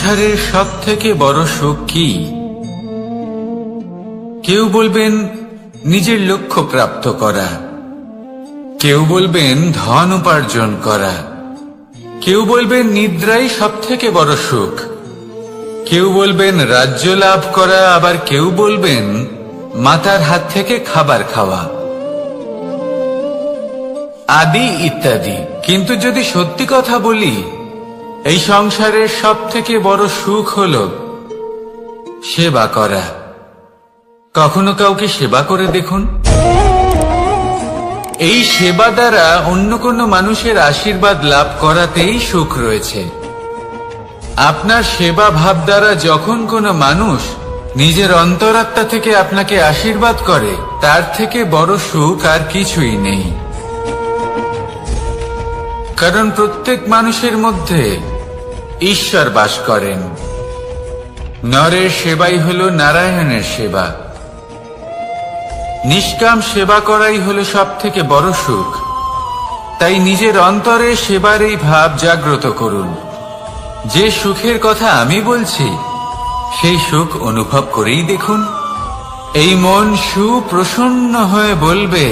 সংসারের সবথেকে বড় সুখ কি? কেউ বলবেন নিজের লক্ষ্য প্রাপ্ত করা, কেউ বলবেন ধন উপার্জন করা, কেউ বলবেন নিদ্রাই সবথেকে বড় সুখ, কেউ বলবেন রাজ্য লাভ করা, আবার কেউ বলবেন মাতার হাত থেকে খাবার খাওয়া, আদি ইত্যাদি। কিন্তু যদি সত্যি কথা বলি, এই সংসারের সবথেকে বড় সুখ হল সেবা করা। কখনো কাউকে সেবা করে দেখুন। এই সেবা দ্বারা অন্য কোনো মানুষের আশীর্বাদ লাভ করাতেই সুখ রয়েছে। আপনার সেবা ভাব দ্বারা যখন কোনো মানুষ নিজের অন্তরাত্মা থেকে আপনাকে আশীর্বাদ করে, তার থেকে বড় সুখ আর কিছুই নেই। কারণ প্রত্যেক মানুষের মধ্যে ঈশ্বর বাস করেন। নরের সেবাই হল নারায়ণের সেবা। নিষ্কাম সেবা করাই হল সব থেকে বড় সুখ। তাই নিজের অন্তরে সেবার এই ভাব জাগ্রত করুন। যে সুখের কথা আমি বলছি, সেই সুখ অনুভব করেই দেখুন। এই মন সুপ্রসন্ন হয়ে বলবে,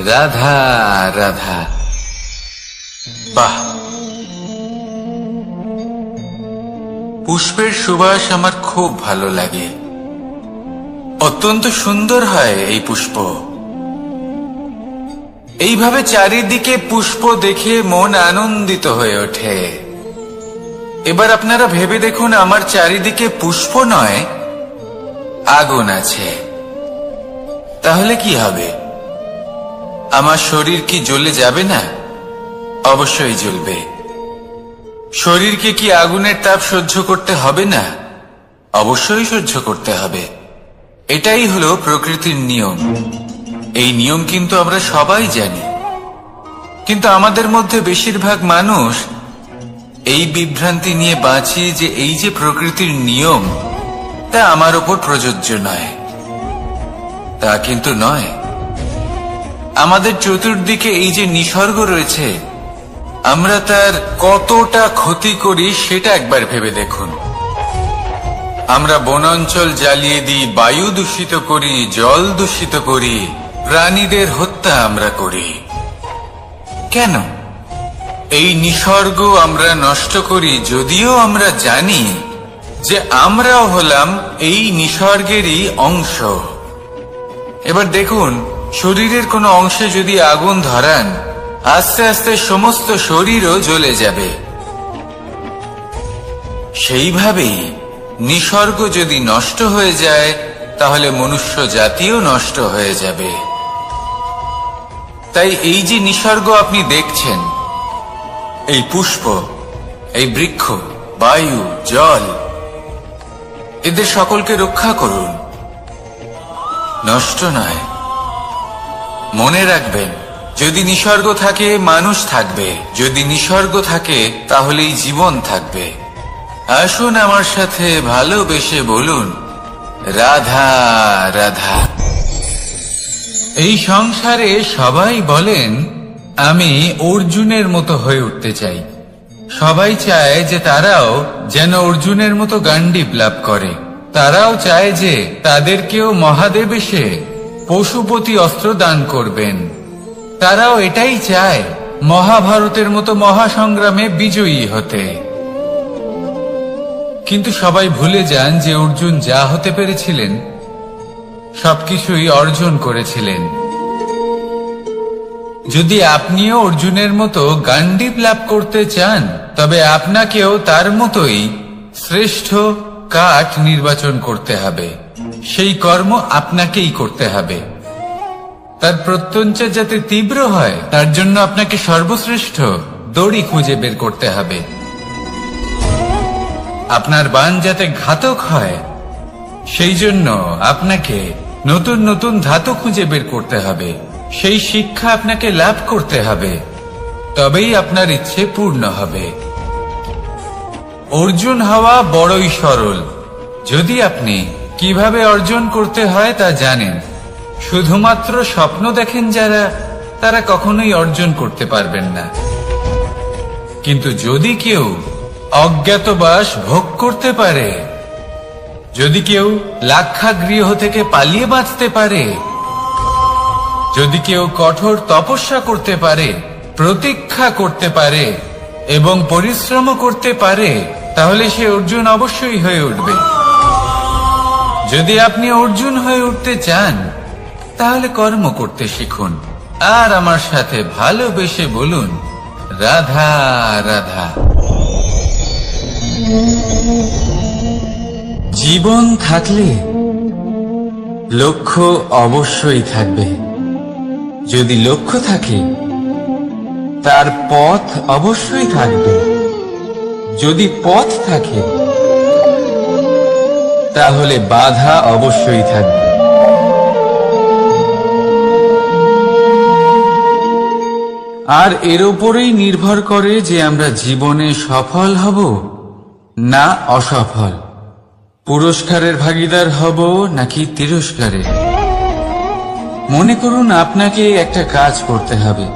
রাধা রাধা। বাহ! পুষ্পের সুবাস আমার খুব ভালো লাগে। অত্যন্ত সুন্দর হয় এই পুষ্প। এইভাবে চারিদিকে পুষ্প দেখে মন আনন্দিত হয়ে ওঠে। এবার আপনারা ভেবে দেখুন, আমার চারিদিকে পুষ্প নয়, আগুন আছে। তাহলে কি হবে? আমার শরীর কি জ্বলে যাবে না? অবশ্যই জ্বলবে। শরীরকে কি আগুনের তাপ সহ্য করতে হবে না? অবশ্যই সহ্য করতে হবে। এটাই হলো প্রকৃতির নিয়ম। এই নিয়ম কিন্তু আমরা সবাই জানি, কিন্তু আমাদের মধ্যে বেশিরভাগ মানুষ এই বিভ্রান্তি নিয়ে বাঁচি যে এই যে প্রকৃতির নিয়ম, তা আমার ওপর প্রযোজ্য নয়। তা কিন্তু নয়। আমাদের চতুর্দিকে এই যে নিসর্গ রয়েছে, আমরা তার কতটা ক্ষতি করি সেটা একবার ভেবে দেখুন। আমরা বনাঞ্চল জ্বালিয়ে দিই, বায়ু দূষিত করি, জল দূষিত করি, প্রাণীদের হত্যা আমরা করি। কেন? এই নিসর্গ আমরা নষ্ট করি, যদিও আমরা জানি যে আমরাও হলাম এই নিসর্গেরই অংশ। এবার দেখুন, শরীরের কোনো অংশে যদি আগুন ধরান, আস্তে আস্তে সমস্ত শরীরও জ্বলে যাবে। সেইভাবেই নিসর্গ যদি নষ্ট হয়ে যায়, তাহলে মনুষ্য জাতিও নষ্ট হয়ে যাবে। তাই এই যে নিসর্গ আপনি দেখছেন, এই পুষ্প, এই বৃক্ষ, বায়ু, জল, এদের সকলকে রক্ষা করুন, নষ্ট নয়। মনে রাখবেন, যদি নিসর্গ থাকে মানুষ থাকবে, যদি নিসর্গ থাকে তাহলেই জীবন থাকবে। আসুন আমার সাথে ভালোবেসে বলুন, রাধা রাধা। এই সংসারে সবাই বলেন, আমি অর্জুনের মতো হয়ে উঠতে চাই। সবাই চায় যে তারাও যেন অর্জুনের মতো গান্ডীব লাভ করে। তারাও চায় যে তাদেরকেও মহাদেব এসে পশুপতি অস্ত্র দান করবেন। তারাও এটাই চায় মহাভারতের মতো মহাসংগ্রামে বিজয়ী হতে। কিন্তু সবাই ভুলে যান যে অর্জুন যা হতে পেরেছিলেন, সবকিছুই অর্জন করেছিলেন। যদি আপনিও অর্জুনের মতো গান্ডীব লাভ করতে চান, তবে আপনাকেও তার মতোই শ্রেষ্ঠ কাঠ নির্বাচন করতে হবে। সেই কর্ম আপনাকেই করতে হবে। তার প্রত্যঞ্চা যাতে তীব্র হয়, তার জন্য আপনাকে সর্বশ্রেষ্ঠ দড়ি খুঁজে বের করতে হবে। আপনার বাণ যাতে ঘাতক হয়, সেই জন্য আপনাকে নতুন নতুন ধাতু খুঁজে বের করতে হবে। সেই শিক্ষা আপনাকে লাভ করতে হবে, তবেই আপনার ইচ্ছে পূর্ণ হবে। অর্জুন হওয়া বড়ই সরল, যদি আপনি কিভাবে অর্জন করতে হয় তা জানেন। শুধুমাত্র স্বপ্ন দেখেন যারা, তারা কখনোই অর্জন করতে পারবেন না। কিন্তু যদি কেউ অজ্ঞাতবাস ভোগ করতে পারে, যদি কেউ লাক্ষাগৃহ থেকে পালিয়ে বাঁচতে পারে, যদি কেউ কঠোর তপস্যা করতে পারে, প্রতীক্ষা করতে পারে এবং পরিশ্রম করতে পারে, তাহলে সে অর্জুন অবশ্যই হয়ে উঠবে। যদি আপনি অর্জুন হয়ে উঠতে চান, তাহলে কর্ম করতে শিখুন আর আমার সাথে ভালোবেসে বলুন, রাধা রাধা। জীবন থাকলে লক্ষ্য অবশ্যই থাকবে। যদি লক্ষ্য থাকে, তার পথ অবশ্যই থাকবে। যদি পথ থাকে, তাহলে বাধা অবশ্যই থাকবে। আর এর উপরেই নির্ভর করে যে আমরা জীবনে সফল হব না অসফল, পুরস্কারের ভাগীদার হব নাকি তিরস্কারের। মনে করুন আপনাকে একটা কাজ করতে হবে,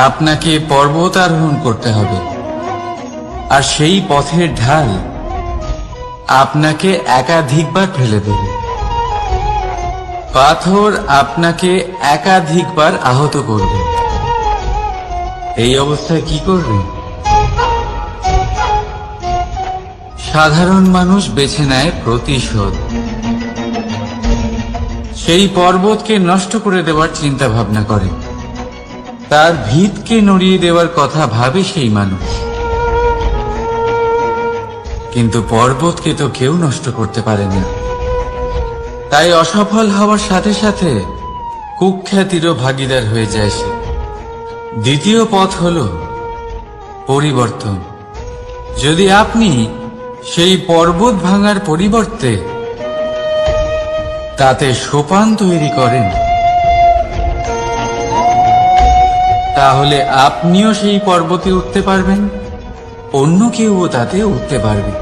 আপনাকে পর্বত আরোহণ করতে হবে, আর সেই পথের ঢাল আপনাকে একাধিকবার ফেলে দেবে। পাথর আপনাকে একাধিকবার আহত করবে। এই অবস্থায় কি করবেন? সাধারণ মানুষ বেছে নেয় প্রতিশোধ। সেই পর্বতকে নষ্ট করে দেওয়ার চিন্তা ভাবনা করে, তার ভিতকে নড়িয়ে দেওয়ার কথা ভাবে সেই মানুষ। কিন্তু পর্বতকে তো কেউ নষ্ট করতে পারে না। তাই অসফল হওয়ার সাথে সাথে কুখ্যাতিরও ভাগীদার হয়ে যায় সে। দ্বিতীয় পথ হল পরিবর্তন। যদি আপনি সেই পর্বত ভাঙার পরিবর্তে তাতে সোপান তৈরি করেন, তাহলে আপনিও সেই পর্বতে উঠতে পারবেন, অন্য কেউও তাতে উঠতে পারবে,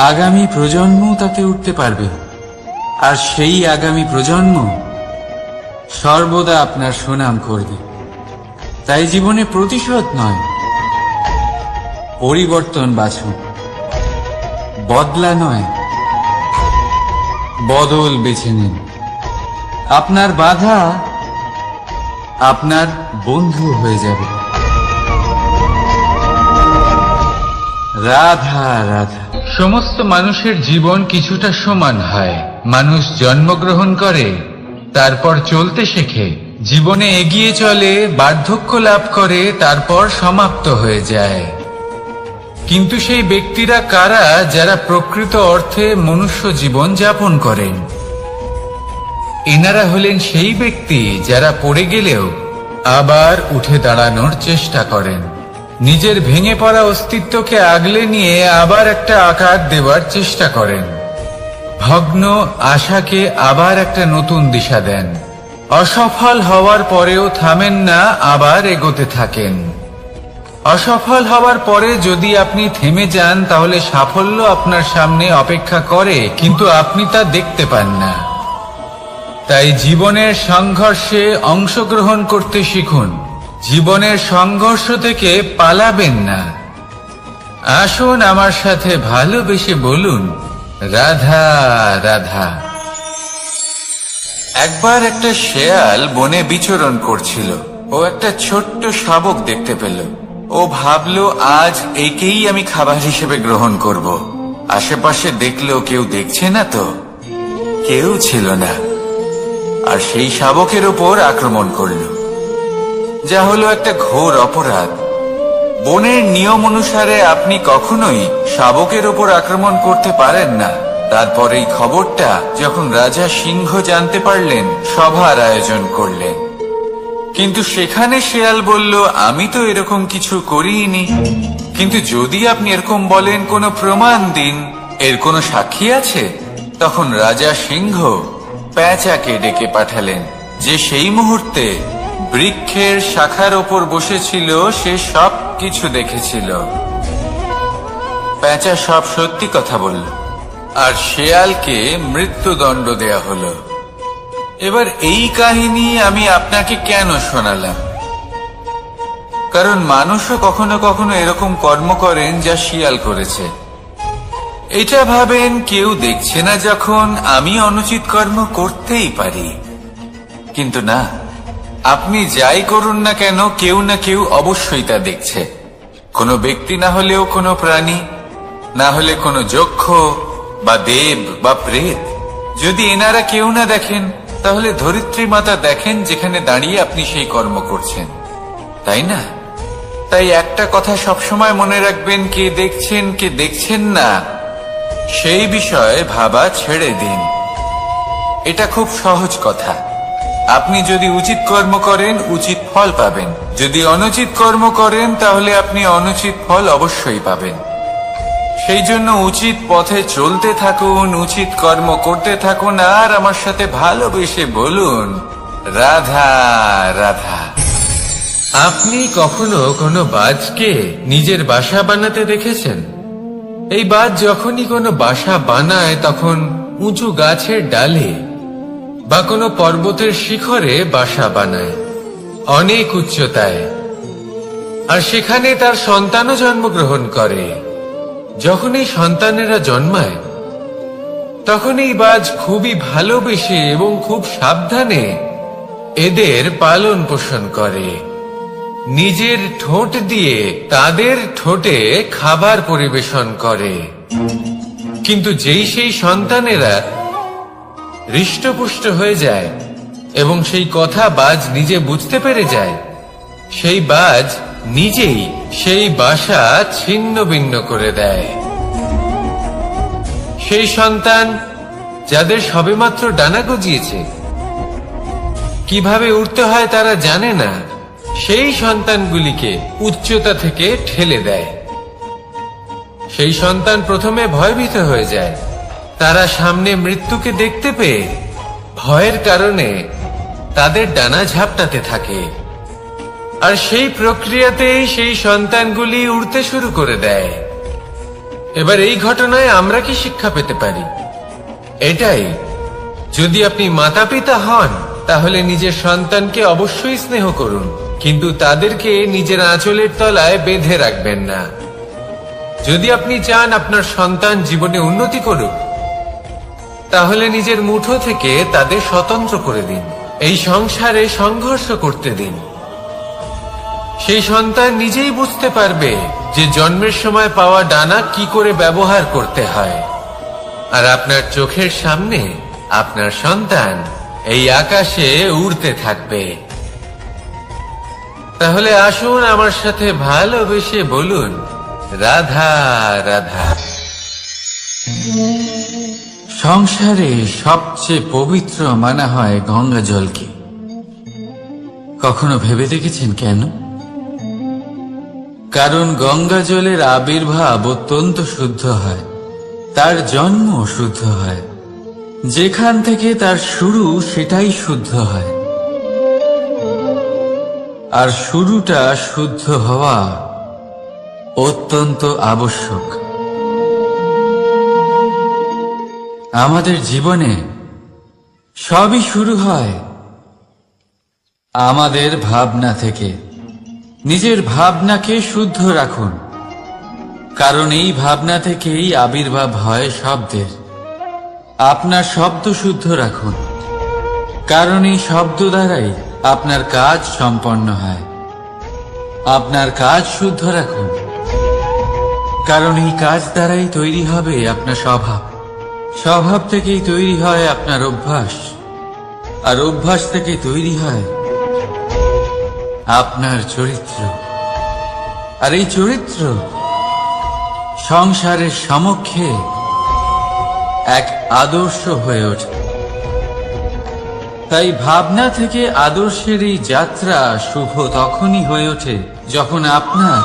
আগামী প্রজন্মও তাতে উঠতে পারবে, আর সেই আগামী প্রজন্ম সর্বদা আপনার সুনাম করবে। তাই জীবনে প্রতিশোধ নয়, পরিবর্তন বাছুন। বদলা নয়, বদল বেছে নিন। আপনার বাধা আপনার বন্ধু হয়ে যাবে। রাধা রাধা। সমস্ত মানুষের জীবন কিছুটা সমান হয়। মানুষ জন্মগ্রহণ করে, তারপর চলতে শেখে, জীবনে এগিয়ে চলে, বার্ধক্য লাভ করে, তারপর সমাপ্ত হয়ে যায়। কিন্তু সেই ব্যক্তিরা কারা যারা প্রকৃত অর্থে মনুষ্য জীবন যাপন করেন? এনারা হলেন সেই ব্যক্তি যারা পড়ে গেলেও আবার উঠে দাঁড়ানোর চেষ্টা করেন, নিজের ভেঙে পড়া অস্তিত্বকে আগলে নিয়ে আবার একটা আকার দেওয়ার চেষ্টা করেন, ভগ্ন আশাকে আবার একটা নতুন দিশা দেন। অসফল হওয়ার পরেও থামেন না, আবার এগোতে থাকেন। অসফল হওয়ার পরে যদি আপনি থেমে যান, তাহলে সাফল্য আপনার সামনে অপেক্ষা করে, কিন্তু আপনি তা দেখতে পান না। তাই জীবনের সংঘর্ষে অংশগ্রহণ করতে শিখুন। জীবনের সংঘর্ষ থেকে পালাবেন না। আসুন আমার সাথে ভালোবেসে বলুন, রাধা রাধা। একবার একটা শেয়াল বনে বিচরণ করছিল। ও একটা ছোট্ট শাবক দেখতে পেল। ও ভাবলো, আজ একেই আমি খাবার হিসেবে গ্রহণ করব। আশেপাশে দেখলো কেউ দেখছে না তো, কেউ ছিল না, আর সেই শাবকের উপর আক্রমণ করল, যা হলো একটা ঘোর অপরাধ। বনের নিয়ম অনুসারে আপনি কখনোই শাবকের উপর আক্রমণ করতে পারেন না। তারপর এই খবরটা যখন রাজা সিংহ জানতে পারলেন, সভার আয়োজন করলেন। কিন্তু সেখানে শেয়াল বলল, আমি তো এরকম কিছু করিনি। কিন্তু যদি আপনি এরকম বলেন, কোনো প্রমাণ দিন, এর কোনো সাক্ষী আছে? তখন রাজা সিংহ পেঁচাকে ডেকে পাঠালেন, যে সেই মুহূর্তে বৃক্ষের শাখার ওপর বসেছিল। সে সব কিছু দেখেছিল। পেঁচা সব সত্যি কথা বলল, আর শেয়ালকে মৃত্যুদণ্ড দেয়া হলো। এবার এই কাহিনী আমি আপনাকে কেন শোনালাম? কারণ মানুষও কখনো কখনো এরকম কর্ম করেন যা শিয়াল করেছে। এটা ভাবেন কেউ দেখছে না যখন আমি অনুচিত কর্ম করতেই পারি, কিন্তু না, আপনি যাই করুন না কেন কেউ না কেউ অবশ্যই তা দেখছে। কোনো ব্যক্তি না হলেও কোনো প্রাণী, না হলে কোনো যক্ষ বা দেব বা প্রেত। যদি এনারা কেউ না দেখেন, তাহলে ধরিত্রী মাতা দেখেন যেখানে দাঁড়িয়ে আপনি সেই কর্ম করছেন, তাই না? তাই একটা কথা সবসময় মনে রাখবেন, কে দেখছেন কে দেখছেন না সেই বিষয়ে ভাবা ছেড়ে দিন। এটা খুব সহজ কথা। আপনি যদি উচিত কর্ম করেন উচিত ফল পাবেন, যদি অনুচিত কর্ম করেন তাহলে আপনি অনুচিত ফল অবশ্যই পাবেন। সেই জন্য উচিত পথে চলতে থাকুন, উচিত কর্ম করতে থাকুন, আর আমার সাথে ভালোবেসে বলুন রাধা রাধা। আপনি কখনো কোনো বাজকে নিজের বাসা বানাতে দেখেছেন? এই বাজ যখনই কোনো বাসা বানায় তখন উঁচু গাছের ডালে বা কোনো পর্বতের শিখরে বাসা বানায়, অনেক উচ্চতায়, আর সেখানে তার সন্তানও জন্মগ্রহণ করে। যখন এই সন্তানেরা জন্মায় তখন এই বাজ খুবই ভালোবেসে এবং খুব সাবধানে এদের পালন পোষণ করে। নিজের ঠোঁট দিয়ে তাদের ঠোঁটে খাবার পরিবেশন করে। কিন্তু যেই সেই সন্তানেরা হৃষ্টপুষ্ট হয়ে যায় এবং সেই কথা বাজ নিজে বুঝতে পেরে যায়, সেই বাজ নিজেই সেই বাসা ছিন্ন ভিন্ন করে দেয়। সেই সন্তান যাদের সবেমাত্র ডানা গজিয়েছে, কিভাবে উঠতে হয় তারা জানে না, সেই সন্তানগুলিকে উচ্চতা থেকে ঠেলে দেয়। সেই সন্তান প্রথমে ভয়ভীত হয়ে যায়। তারা সামনে মৃত্যুকে দেখতে পেয়ে ভয়ের কারণে তাদের ডানা ঝাপটাতে থাকে, আর সেই প্রক্রিয়াতেই সেই সন্তানগুলি উড়তে শুরু করে দেয়। এবার এই ঘটনায় আমরা কি শিক্ষা পেতে পারি? এটাই, যদি আপনি মাতা পিতা হন তাহলে নিজের সন্তানকে অবশ্যই স্নেহ করুন, কিন্তু তাদেরকে নিজের আঁচলের তলায় বেঁধে রাখবেন না। যদি আপনি চান আপনার সন্তান জীবনে উন্নতি করুক, তাহলে নিজের মুঠো থেকে তাদের স্বতন্ত্র করে দিন, এই সংসারে সংঘর্ষ করতে দিন। সেই সন্তান নিজেই বুঝতে পারবে যে জন্মের সময় পাওয়া ডানা কি করে ব্যবহার করতে হয়। আর আপনার চোখের সামনে আপনার সন্তান এই আকাশে উড়তে থাকবে। তাহলে আসুন আমার সাথে ভালোবেসে বলুন রাধা রাধা। সংসারে সবচেয়ে পবিত্র মানা হয় গঙ্গা জলকে। কখনো ভেবে দেখেছেন কেন? কারণ গঙ্গা জলের আবির্ভাব অত্যন্ত শুদ্ধ হয়, তার জন্ম শুদ্ধ হয়, যেখান থেকে তার শুরু সেটাই শুদ্ধ হয়। আর শুরুটা শুদ্ধ হওয়া অত্যন্ত আবশ্যক। আমাদের জীবনে সবই শুরু হয় আমাদের ভাবনা থেকে। নিজের ভাবনাকে শুদ্ধ রাখুন, কারণ এই ভাবনা থেকেই আবির্ভাব হয় শব্দের। আপনার শব্দ শুদ্ধ রাখুন, কারণ এই শব্দ দ্বারাই আপনার কাজ সম্পন্ন হয়। আপনার কাজ শুদ্ধ রাখুন, কারণ এই কাজ দ্বারাই তৈরি হবে আপনার স্বভাব। স্বভাব থেকেই তৈরি হয় আপনার অভ্যাস, আর অভ্যাস থেকে তৈরি হয় আপনার চরিত্র। আর এই চরিত্র সংসারের সমক্ষে এক আদর্শ হয়ে ওঠে। তাই ভাবনা থেকে আদর্শের এই যাত্রা শুভ তখনই হয়ে ওঠে যখন আপনার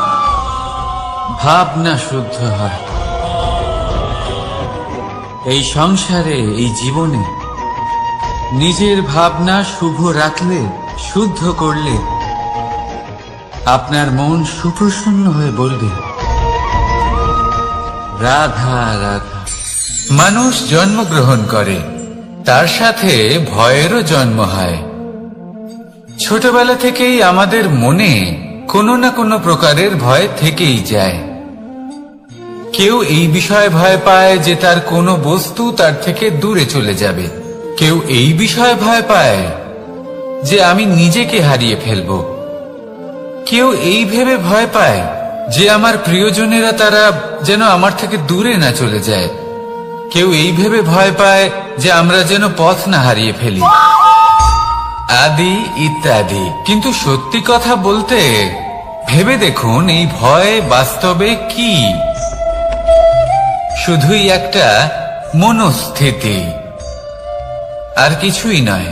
ভাবনা শুদ্ধ হয়। এই সংসারে, এই জীবনে নিজের ভাবনা শুভ রাখলে, শুদ্ধ করলে আপনার মন সুপ্রসন্ন হয়ে বলবে রাধা রাধা। মানুষ জন্মগ্রহণ করে, তার সাথে ভয়েরও জন্ম হয়। ছোটবেলা থেকেই আমাদের মনে কোনো না কোনো প্রকারের ভয় থেকেই যায়। কেউ এই বিষয়ে ভয় পায় যে তার কোনো বস্তু তার থেকে দূরে চলে যাবে। কেউ এই বিষয়ে ভয় পায় যে আমি নিজেকে হারিয়ে ফেলব। কেউ এই ভেবে ভয় পায় যে আমার প্রিয়জনেরা তারা যেন আমার থেকে দূরে না চলে যায়। কেউ এই ভেবে ভয় পায় যে আমরা যেন পথ না হারিয়ে ফেলি, আদি ইত্যাদি। কিন্তু সত্যি কথা বলতে ভেবে দেখুন, এই ভয় বাস্তবে কি? শুধুই একটা মনস্থিতি, আর কিছুই নয়।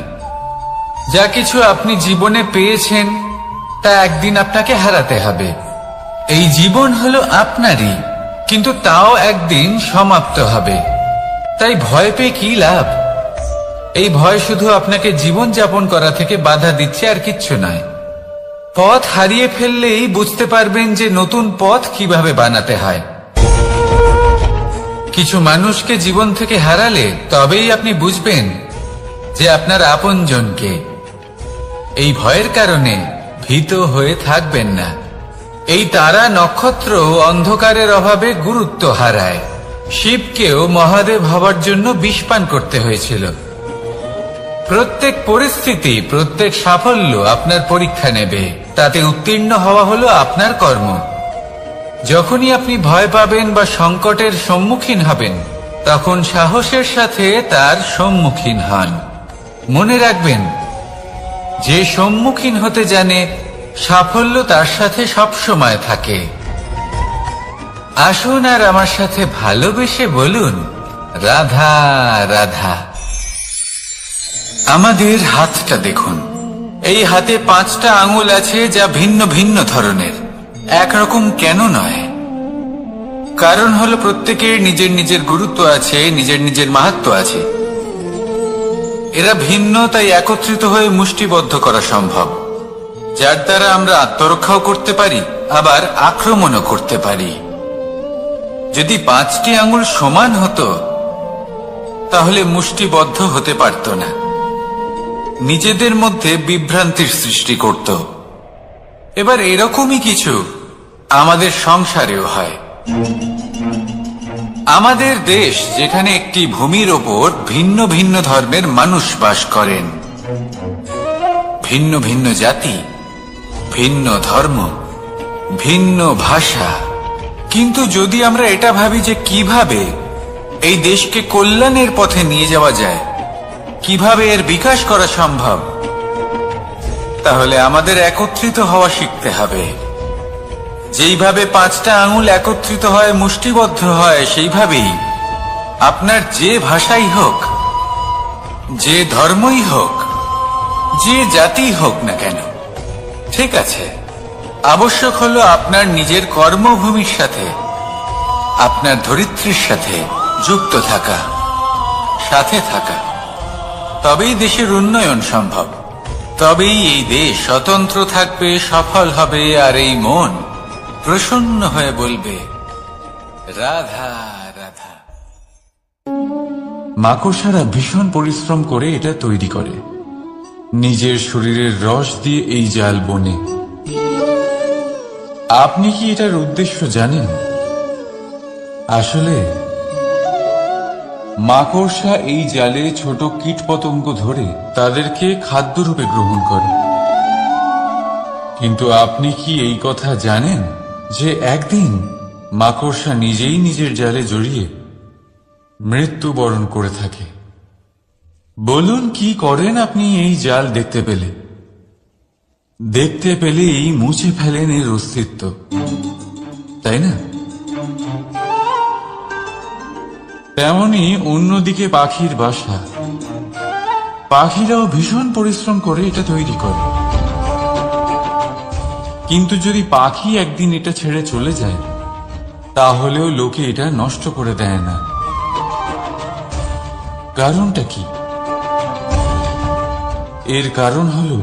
যা কিছু আপনি জীবনে পেয়েছেন তা একদিন আপনাকে হারাতে হবে। এই জীবন হলো আপনারই, কিন্তু তাও একদিন সমাপ্ত হবে। তাই ভয় পেয়ে কি লাভ? এই ভয় শুধু আপনাকে জীবন যাপন করা থেকে বাধা দিচ্ছে, আর কিচ্ছু নয়। পথ হারিয়ে ফেললেই বুঝতে পারবেন যে নতুন পথ কিভাবে বানাতে হয়। কিছু মানুষকে জীবন থেকে হারালে তবেই আপনি বুঝবেন যে আপনার আপনজনকে। এই ভয়ের কারণে ভীত হয়ে থাকবেন না। এই তারা নক্ষত্র অন্ধকারের অভাবে গুরুত্ব হারায়। শিবকেও মহাদেব হবার জন্য বিষ পান করতে হয়েছিল। প্রত্যেক পরিস্থিতি, প্রত্যেক সাফল্য আপনার পরীক্ষা নেবে। তাতে উত্তীর্ণ হওয়া হলো আপনার কর্ম। যখনই আপনি ভয় পাবেন বা সংকটের সম্মুখীন হবেন, তখন সাহসের সাথে তার সম্মুখীন হন। মনে রাখবেন, যে সম্মুখীন হতে জানে সাফল্য তার সাথে সবসময় থাকে। আসুন আর আমার সাথে ভালোবেসে বলুন, রাধা রাধা। আমাদের হাতটা দেখুন। এই হাতে 5টা আঙুল আছে, যা ভিন্ন ভিন্ন ধরনের। একরকম কেন নয়? কারণ হলো প্রত্যেকের নিজের নিজের গুরুত্ব আছে, নিজের নিজের মাহাত্ম্য আছে। এরা ভিন্ন, তাই একত্রিত হয়ে মুষ্টিবদ্ধ করা সম্ভব, যার দ্বারা আমরা আত্মরক্ষাও করতে পারি, আবার আক্রমণও করতে পারি। যদি 5টি আঙুল সমান হতো তাহলে মুষ্টিবদ্ধ হতে পারত না, নিজেদের মধ্যে বিভ্রান্তির সৃষ্টি করত। এবার এরকমই কিছু আমাদের সংসারেও হয়। আমাদের দেশ, যেখানে একটি ভূমির ওপর ভিন্ন ভিন্ন ধর্মের মানুষ বাস করেন, ভিন্ন ভিন্ন জাতি, ভিন্ন ধর্ম, ভিন্ন ভাষা। কিন্তু যদি আমরা এটা ভাবি যে কিভাবে এই দেশকে কল্যাণের পথে নিয়ে যাওয়া যায়, কিভাবে এর বিকাশ করা সম্ভব, তাহলে আমাদের একত্রিত হওয়া শিখতে হবে। যেইভাবে 5টা আঙুল একত্রিত হয়, মুষ্টিবদ্ধ হয়, সেইভাবেই আপনার যে ভাষাই হোক, যে ধর্মই হোক, যে জাতি হোক না কেন, ঠিক আছে, আবশ্যক হলো আপনার নিজের কর্মভূমির সাথে, আপনার ধরিত্রীর সাথে যুক্ত থাকা, সাথে থাকা। তবেই দেশের উন্নয়ন সম্ভব, তবেই এই দেশ স্বতন্ত্র থাকবে, সফল হবে, আর এই মন প্রসন্ন হয়ে বলবে, রাধা রাধা। মাকড়সারা ভীষণ পরিশ্রম করে এটা তৈরি করে। নিজের শরীরের রস দিয়ে এই জাল বনে। আপনি কি এটার উদ্দেশ্য জানেন? আসলে মাকড়সা এই জালে ছোট কীটপতঙ্গ ধরে তাদেরকে খাদ্যরূপে গ্রহণ করে। কিন্তু আপনি কি এই কথা জানেন যে একদিন মাকড়সা নিজেই নিজের জালে জড়িয়ে মৃত্যুবরণ করে থাকে? বলুন, কি করেন আপনি এই জাল দেখতে পেলে? দেখতে পেলেই মুছে ফেলেন এর অস্তিত্ব, তাই না? তেমনি অন্যদিকে পাখির বাসা। পাখিরাও ভীষণ পরিশ্রম করে এটা তৈরি করে। কিন্তু যদি পাখি একদিন এটা ছেড়ে চলে যায়, তাহলেও লোকে এটা নষ্ট করে দেয় না। কারণটা কি? এর কারণ হলো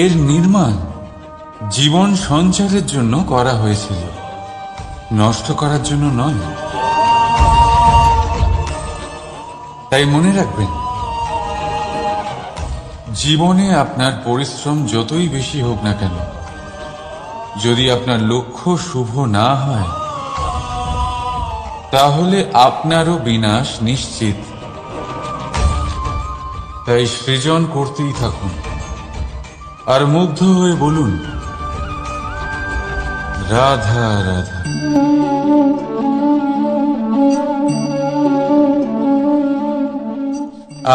এর নির্মাণ জীবন সঞ্চারের জন্য করা হয়েছিল, নষ্ট করার জন্য নয়। তাই মনে রাখবেন, জীবনে আপনার পরিশ্রম যতই বেশি হোক না কেন, যদি আপনার লক্ষ্য শুভ না হয়, তাহলে আপনারও বিনাশ নিশ্চিত। তাই সৃজন করতেই থাকুন আর মুগ্ধ হয়ে বলুন, রাধা রাধা।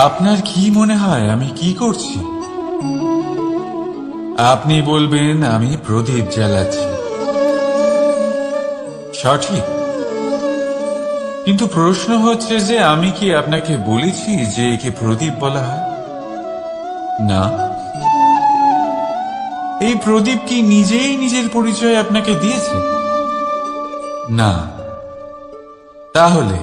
আপনার কি মনে হয় আমি কি করছি? আপনি বলবেন আমি প্রদীপ জ্বালাচ্ছি। সঠিক, কিন্তু প্রশ্ন হচ্ছে যে আমি কি আপনাকে বলেছি যে একে প্রদীপ বলা হয়? না। এই প্রদীপ কি নিজেই নিজের পরিচয় আপনাকে দিয়েছে? না। তাহলে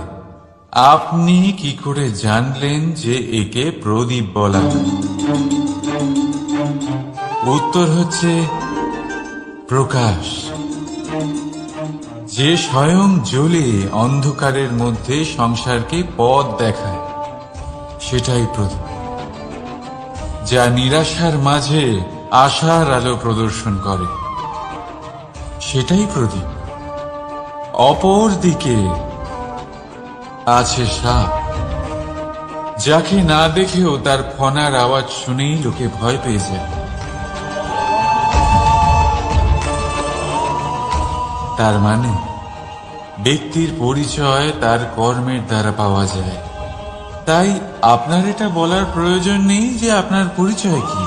আপনি কি করে জানলেন যে একে প্রদীপ বলা হয়? উত্তর হচ্ছে প্রকাশ, যে স্বয়ং জ্বলে অন্ধকারের মধ্যে সংসারকে পথ দেখায়, সেটাই প্রদীপ। যা নিরাশার মাঝে আশার আলো প্রদর্শন করে, সেটাই প্রদীপ। অপর দিকে আছে সাপ, যাকে না দেখেও তার ফনার আওয়াজ শুনেই লোকে ভয় পেয়ে যায়। তার মানে ব্যক্তির পরিচয় তার কর্মের দ্বারা পাওয়া যায়। তাই আপনার এটা বলার প্রয়োজন নেই যে আপনার পরিচয় কি।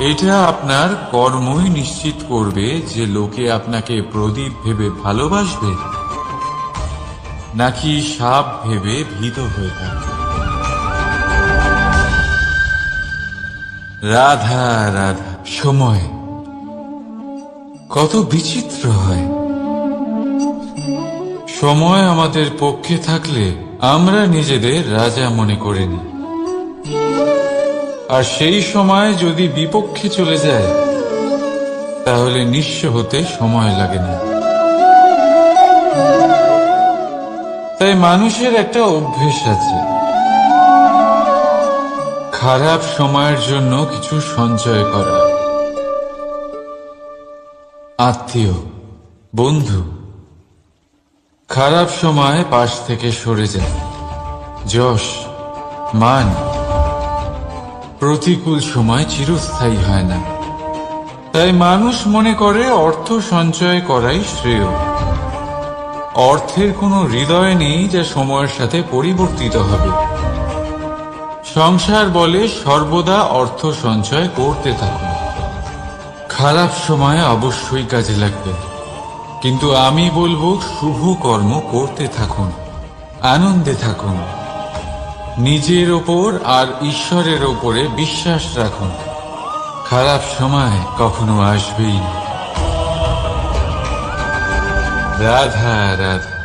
এটা আপনার কর্মই নিশ্চিত করবে যে লোকে আপনাকে প্রদীপ ভেবে ভালোবাসবে নাকি সাপ ভেবে ভীত হয়ে থাকবে। রাধা রাধা। সময় কত বিচিত্র হয়। সময় আমাদের পক্ষে থাকলে আমরা নিজেদের রাজা মনে করে নিই, আর সেই সময় যদি বিপক্ষে চলে যায় তাহলে নিঃস্ব হতে সময় লাগে না। তাই মানুষের একটা অভ্যেস আছে, খারাপ সময়ের জন্য কিছু সঞ্চয় করা। আত্মীয়, বন্ধু খারাপ সময় পাশ থেকে সরে যায়। যশ, মান প্রতিকূল সময় চিরস্থায়ী হয় না। তাই মানুষ মনে করে অর্থ সঞ্চয় করাই শ্রেয়। অর্থের কোনো হৃদয় নেই যা সময়ের সাথে পরিবর্তিত হবে। সংসার বলে সর্বদা অর্থ সঞ্চয় করতে থাকুন। খারাপ সময় অবশ্যই কাজে লাগবে, কিন্তু আমি বলবো শুভ কর্ম করতে থাকুন, আনন্দে থাকুন, নিজের ওপর আর ঈশ্বরের ওপরে বিশ্বাস রাখুন। খারাপ সময় কখনো আসবেই না। রাধা রাধা।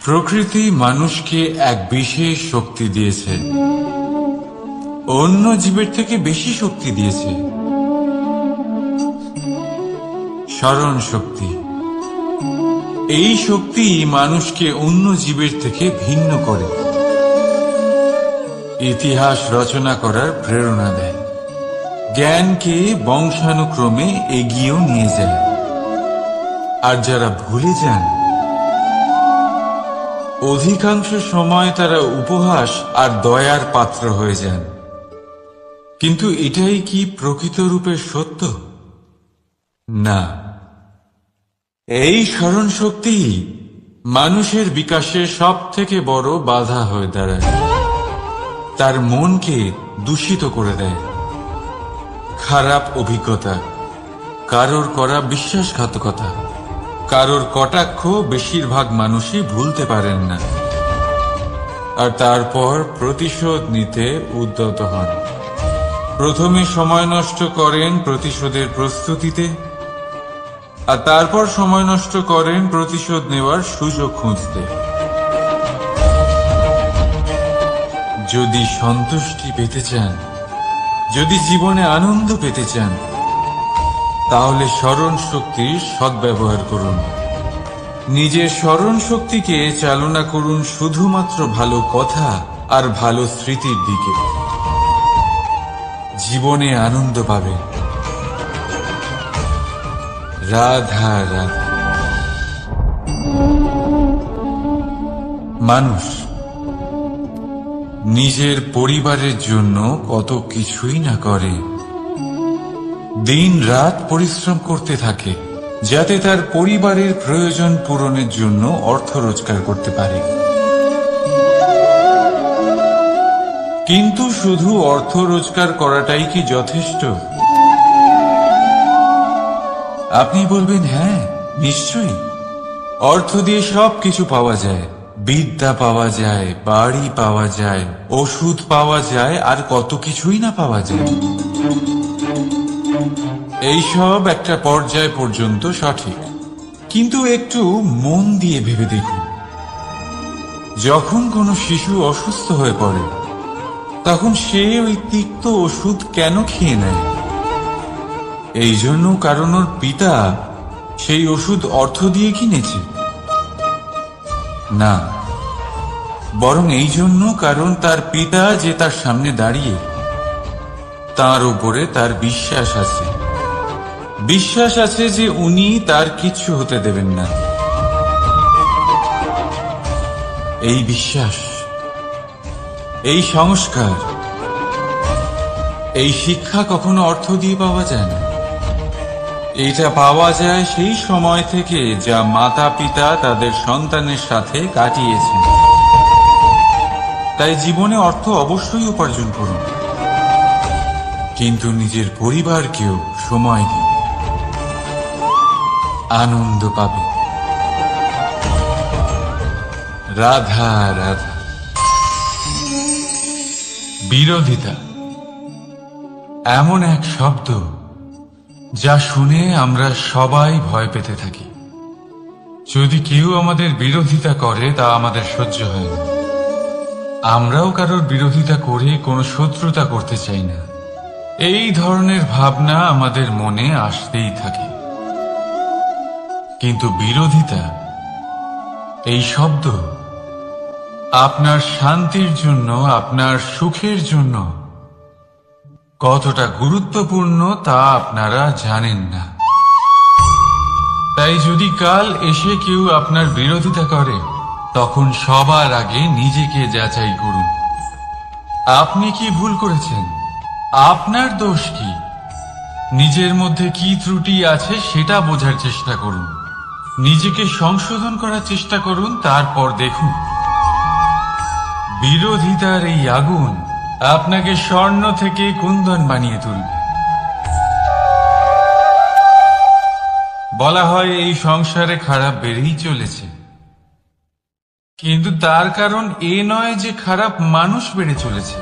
প্রকৃতি মানুষকে এক বিশেষ শক্তি দিয়েছে, অন্য জীবের থেকে বেশি শক্তি দিয়েছে। স্মরণ শক্তি। এই শক্তি মানুষকে অন্য জীবের থেকে ভিন্ন করে, ইতিহাস রচনা করার প্রেরণা দেয়, জ্ঞানকে বংশানুক্রমে এগিয়েও নিয়ে যায়। আর যারা ভুলে যান, অধিকাংশ সময় তারা উপহাস আর দয়ার পাত্র হয়ে যান। কিন্তু এটাই কি প্রকৃত রূপে সত্য? না। এই স্মরণ শক্তি মানুষের বিকাশে সব থেকে বড় বাধা হয়ে দাঁড়ায়। তার মনকে দূষিত করে দেয়। খারাপ অভিজ্ঞতা, কারোর করা বিশ্বাসঘাতকতা, কারোর কটাক্ষ বেশিরভাগ মানুষই ভুলতে পারেন না, আর তারপর প্রতিশোধ নিতে উদ্যত হন। প্রথমে সময় নষ্ট করেন প্রতিশোধের প্রস্তুতিতে, আর তারপর সময় নষ্ট করেন প্রতিশোধ নেওয়ার সুযোগ খুঁজতে। যদি সন্তুষ্টি পেতে চান, যদি জীবনে আনন্দ পেতে চান, তাহলে স্মরণ শক্তির সদ্ব্যবহার করুন। নিজের স্মরণ শক্তিকে চালনা করুন শুধুমাত্র ভালো কথা আর ভালো স্মৃতির দিকে। জীবনে আনন্দ পাবে। রাধা রাধা। মানুষ নিজের পরিবারের জন্য কত কিছুই না করে, দিন রাত পরিশ্রম করতে থাকে যাতে তার পরিবারের প্রয়োজন পূরণের জন্য অর্থ রোজগার করতে পারে। কিন্তু শুধু অর্থ রোজগার করাটাই কি যথেষ্ট? আপনি বলবেন, হ্যাঁ নিশ্চয়ই, অর্থ দিয়ে সব কিছু পাওয়া যায়, বিদ্যা পাওয়া যায়, বাড়ি পাওয়া যায়, ওষুধ পাওয়া যায়, আর কত কিছুই না পাওয়া যায়। এইসব একটা পর্যায় পর্যন্ত সঠিক, কিন্তু একটু মন দিয়ে ভেবে দেখুন, যখন কোনো শিশু অসুস্থ হয়ে পড়ে তখন সে ওই তিক্ত ওষুধ কেন খেয়ে নেয়? এই জন্য কারণ ওর পিতা সেই ওষুধ অর্থ দিয়ে কিনেছে? না, বরং এই জন্য কারণ তার পিতা যে তার সামনে দাঁড়িয়ে, তার উপরে তার বিশ্বাস আছে। বিশ্বাস আছে যে উনি তার কিচ্ছু হতে দেবেন না। এই বিশ্বাস, এই সংস্কার, এই শিক্ষা কখনো অর্থ দিয়ে পাওয়া যায় না। এটা পাওয়া যায় সেই সময় থেকে যা মাতা পিতা তাদের সন্তানের সাথে কাটিয়েছেন। তাই জীবনে অর্থ অবশ্যই উপার্জন করুন, কিন্তু নিজের পরিবারকেও সময় দিন, আনন্দ পাবে। রাধা রাধা। বিরোধিতা এমন এক শব্দ যা শুনে আমরা সবাই ভয় পেতে থাকি। যদি কেউ আমাদের বিরোধিতা করে তা আমাদের সহ্য হয় না। আমরাও কারোর বিরোধিতা করে কোনো শত্রুতা করতে চাই না। এই ধরনের ভাবনা আমাদের মনে আসতেই থাকে। কিন্তু বিরোধিতা, এই শব্দ আপনার শান্তির জন্য, আপনার সুখের জন্য কতটা গুরুত্বপূর্ণ তা আপনারা জানেন না। তাই যদি কাল এসে কেউ আপনার বিরোধিতা করে, তখন সবার আগে নিজেকে যাচাই করুন। আপনি কি ভুল করেছেন? আপনার দোষ কি? নিজের মধ্যে কি ত্রুটি আছে সেটা বোঝার চেষ্টা করুন, নিজেকে সংশোধন করার চেষ্টা করুন, তারপর দেখুন বিরোধিতার এই আগুন আপনাকে স্বর্ণ থেকে কুন্দন বানিয়ে তুলবে। বলা হয় এই সংসারে খারাপ বেড়েই চলেছে, কিন্তু তার কারণ এ নয় যে খারাপ মানুষ বেড়ে চলেছে।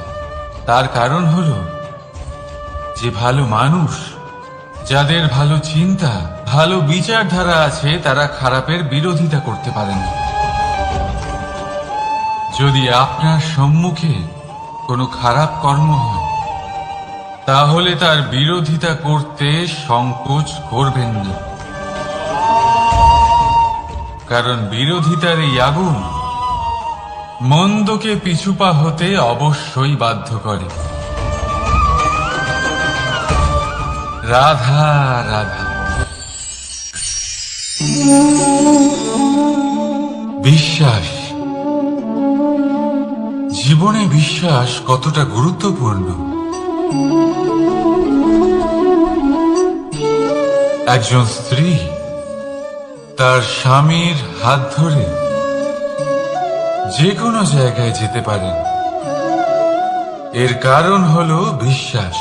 তার কারণ হলো যে ভালো মানুষ, যাদের ভালো চিন্তা, ভালো বিচারধারা আছে, তারা খারাপের বিরোধিতা করতে পারেন। যদি আপনার সম্মুখে কোনো খারাপ কর্ম হয়, তাহলে তার বিরোধিতা করতে সংকোচ করবেন না, কারণ বিরোধিতার এই আগুন মন্দকে পিছুপা হতে অবশ্যই বাধ্য করে। রাধা রাধা। বিশ্বাস, জীবনে বিশ্বাস কতটা গুরুত্বপূর্ণ। একজন স্ত্রী তার স্বামীর হাত ধরে যে কোনো জায়গায় যেতে পারেন, এর কারণ হলো বিশ্বাস।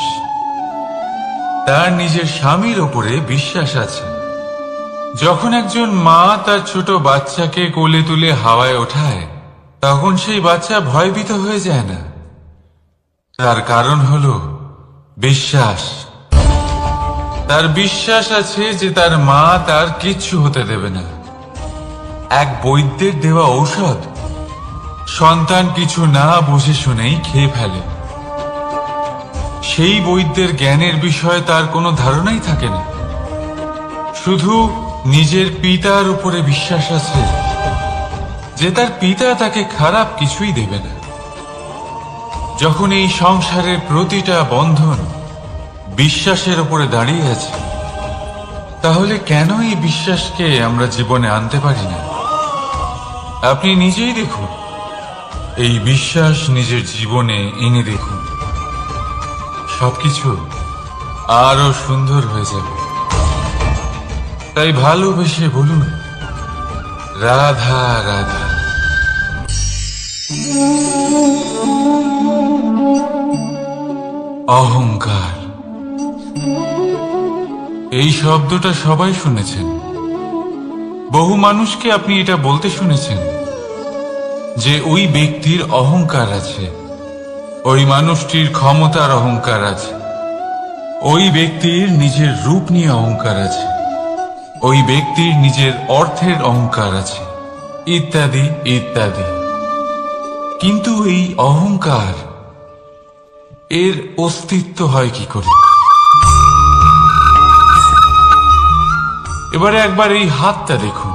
তার নিজের স্বামীর ওপরে বিশ্বাস আছে। যখন একজন মা তার ছোট বাচ্চাকে কোলে তুলে হাওয়ায় ওঠায়, তখন সেই বাচ্চা ভয়ভীত হয়ে যায় না। তার কারণ হলো বিশ্বাস। তার বিশ্বাস আছে যে তার মা তার কিচ্ছু হতে দেবে না। এক বৈদ্যের দেওয়া ঔষধ সন্তান কিছু না বুঝে শুনেই খেয়ে ফেলে। সেই বৈদ্যের জ্ঞানের বিষয়ে তার কোনো ধারণাই থাকে না, শুধু নিজের পিতার উপরে বিশ্বাস আছে যে তার পিতা তাকে খারাপ কিছুই দেবে না। যখন এই সংসারের প্রতিটা বন্ধন বিশ্বাসের উপরে দাঁড়িয়ে আছে, তাহলে কেন এই বিশ্বাসকে আমরা জীবনে আনতে পারি না? আপনি নিজেই দেখুন, এই বিশ্বাস নিজের জীবনে এনে দেখুন, সবকিছু আরো সুন্দর হয়ে যাবে। তাই ভালোবেসে বলুন, রাধা রাধা। অহংকার, এই শব্দটা সবাই শুনেছেন। বহু মানুষকে আপনি এটা বলতে শুনেছেন যে ওই ব্যক্তির অহংকার আছে, ওই মানুষটির ক্ষমতার অহংকার আছে, ওই ব্যক্তির নিজের রূপ নিয়ে অহংকার আছে, ওই ব্যক্তির নিজের অর্থের অহংকার আছে, ইত্যাদি ইত্যাদি। কিন্তু এই অহংকার, এর অস্তিত্ব হয় কি করে? এবারে একবার এই হাতটা দেখুন।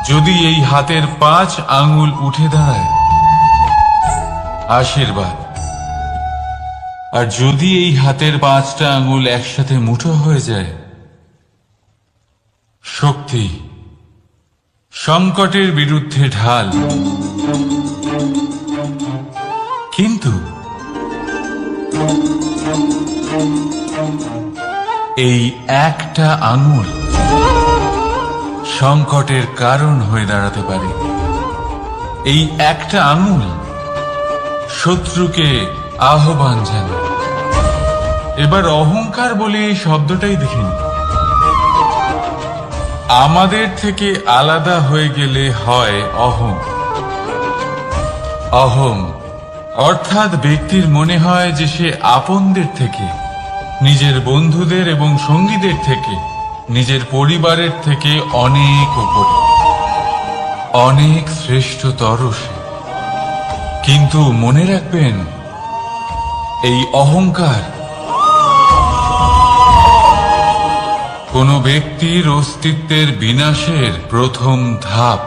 যদি এই হাতের 5 আঙ্গুল উঠে দাঁড়ায়, আশীর্বাদ। আর যদি এই হাতের 5টা আঙ্গুল একসাথে মুঠো হয়ে যায়, শক্তি, সংকটের বিরুদ্ধে ঢাল। কিন্তু এই একটা আঙুল সংকটের কারণ হয়ে দাঁড়াতে পারে। এই একটা আঙুল শত্রুকে আহ্বান জানায়। এবার অহংকার বলে এই শব্দটাই দেখিনি। আমাদের থেকে আলাদা হয়ে গেলে হয় অহং। অহং অর্থাৎ ব্যক্তির মনে হয় যে সে আপনদের থেকে, নিজের বন্ধুদের এবং সঙ্গীদের থেকে, নিজের পরিবারের থেকে অনেক উপরে, অনেক শ্রেষ্ঠতর সে। কিন্তু মনে রাখবেন, এই অহংকার কোন ব্যক্তির অস্তিত্বের বিনাশের প্রথম ধাপ।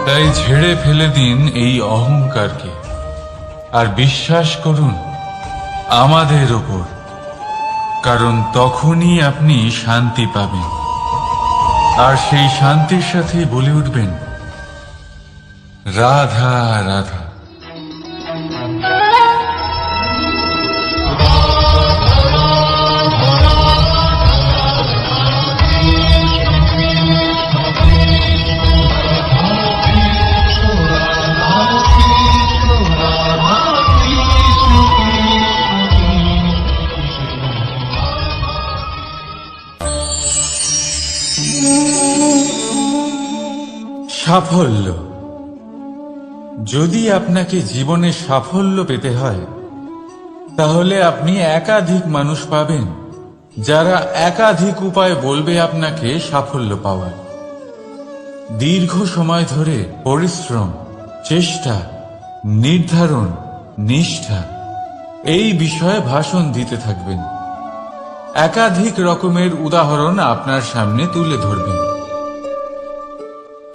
তাই ঝেড়ে ফেলে দিন এই অহংকারকে, আর বিশ্বাস করুন আমাদের ওপর, কারণ তখনই আপনি শান্তি পাবেন। আর সেই শান্তির সাথে বলে উঠবেন, রাধা রাধা। সাফল্য। যদি আপনাকে জীবনে সাফল্য পেতে হয়, তাহলে আপনি একাধিক মানুষ পাবেন যারা একাধিক উপায় বলবে আপনাকে সাফল্য পাওয়ার। দীর্ঘ সময় ধরে পরিশ্রম, চেষ্টা, নির্ধারণ, নিষ্ঠা, এই বিষয়ে ভাষণ দিতে থাকবেন। একাধিক রকমের উদাহরণ আপনার সামনে তুলে ধরবেন।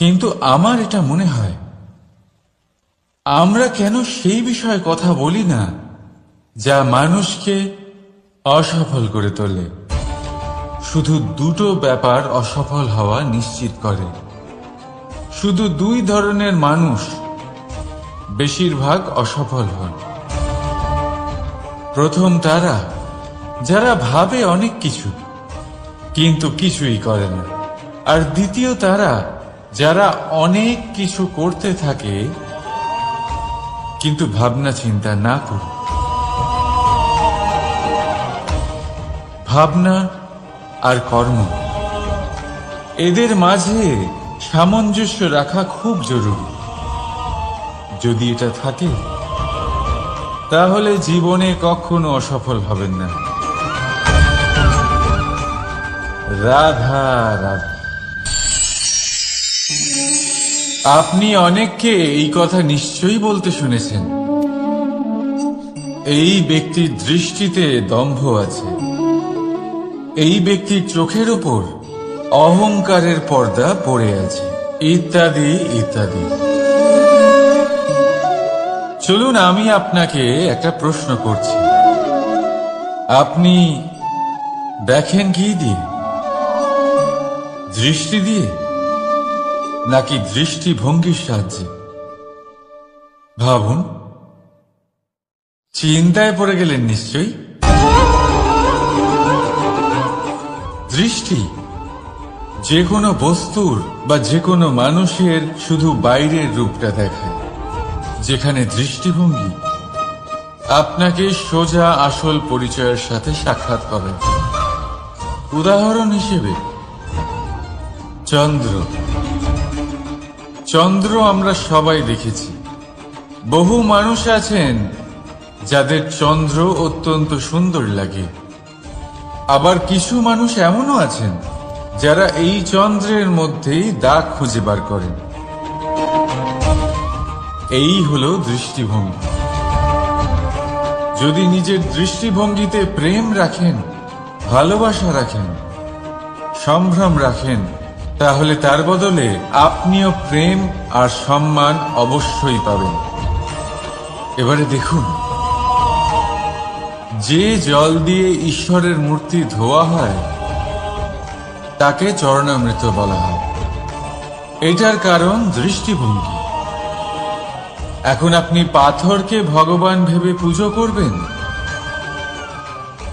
কিন্তু আমার এটা মনে হয়, আমরা কেন সেই বিষয়ে কথা বলি না যা মানুষকে অসফল করে তোলে? শুধু দুটো ব্যাপার অসফল হওয়া নিশ্চিত করে। শুধু 2 ধরনের মানুষ বেশিরভাগ অসফল হন। প্রথম তারা যারা ভাবে অনেক কিছু কিন্তু কিছুই করে না। আর দ্বিতীয় তারা যারা অনেক কিছু করতে থাকে কিন্তু ভাবনা চিন্তা না করে। ভাবনা আর কর্ম, এদের মাঝে সামঞ্জস্য রাখা খুব জরুরি। যদি এটা থাকে, তাহলে জীবনে কখনো অসফল হবেন না। রাধা রাধা। আপনি অনেককে এই কথা নিশ্চয়ই বলতে শুনেছেন, এই ব্যক্তির দৃষ্টিতে দম্ভ আছে, এই ব্যক্তির চোখের উপর অহংকারের পর্দা পড়ে আছে, ইত্যাদি ইত্যাদি। চলুন আমি আপনাকে একটা প্রশ্ন করছি। আপনি দেখেন কি দিয়ে? দৃষ্টি দিয়ে নাকি দৃষ্টিভঙ্গির সাহায্যে? ভাবুন। চিন্তায় পড়ে গেলেন নিশ্চয়ই। দৃষ্টি যে কোনো বস্তুর বা যে কোনো মানুষের শুধু বাইরের রূপটা দেখায়, যেখানে দৃষ্টিভঙ্গি আপনাকে সোজা আসল পরিচয়ের সাথে সাক্ষাৎ করে। উদাহরণ হিসেবে চন্দ্র। চন্দ্র আমরা সবাই দেখেছি। বহু মানুষ আছেন যাদের চন্দ্র অত্যন্ত সুন্দর লাগে। আবার কিছু মানুষ এমনও আছেন যারা এই চন্দ্রের মধ্যেই দাগ খুঁজে বার করেন। এই হলো দৃষ্টিভঙ্গি। যদি নিজের দৃষ্টিভঙ্গিতে প্রেম রাখেন, ভালোবাসা রাখেন, সম্ভ্রম রাখেন, তাহলে তার বদলে আপনিও প্রেম আর সম্মান অবশ্যই পাবেন। এবারে দেখুন, যে জল দিয়ে ঈশ্বরের মূর্তি ধোয়া হয় তাকে চরণামৃত বলা হয়। এটার কারণ দৃষ্টিভঙ্গি। এখন আপনি পাথরকে ভগবান ভেবে পুজো করবেন,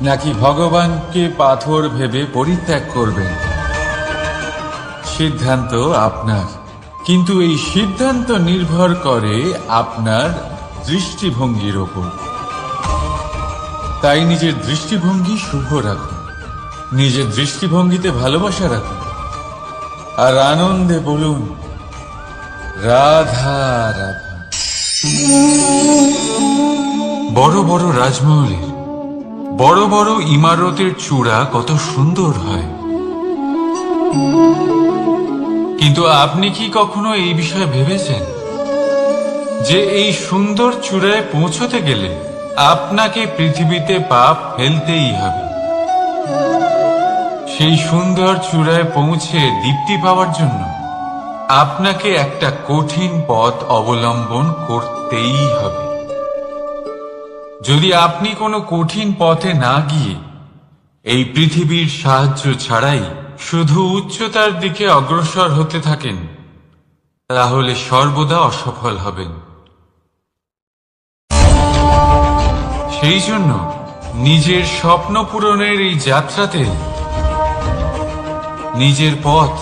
নাকি ভগবানকে পাথর ভেবে পরিত্যাগ করবেন? সিদ্ধান্ত আপনার, কিন্তু এই সিদ্ধান্ত নির্ভর করে আপনার দৃষ্টিভঙ্গির ওপর। তাই নিজের দৃষ্টিভঙ্গি শুভ রাখুন, নিজের দৃষ্টিভঙ্গিতে ভালোবাসা রাখুন, আর আনন্দে বলুন রাধা রাধা। বড় বড় রাজমহলের বড় বড় ইমারতের চূড়া কত সুন্দর হয়, কিন্তু আপনি কি কখনো এই বিষয়ে ভেবেছেন যে এই সুন্দর চূড়ায় পৌঁছতে গেলে আপনাকে পৃথিবীতে পা ফেলতেই হবে? সেই সুন্দর চূড়ায় পৌঁছে দীপ্তি পাওয়ার জন্য আপনাকে একটা কঠিন পথ অবলম্বন করতেই হবে। যদি আপনি কোনো কঠিন পথে না গিয়ে এই পৃথিবীর সাহায্য ছাড়াই শুধু উচ্চতার দিকে অগ্রসর হতে থাকেন, তাহলে সর্বদা অসফল হবেন। সেই জন্য নিজের স্বপ্ন পূরণের এই যাত্রাতে নিজের পথ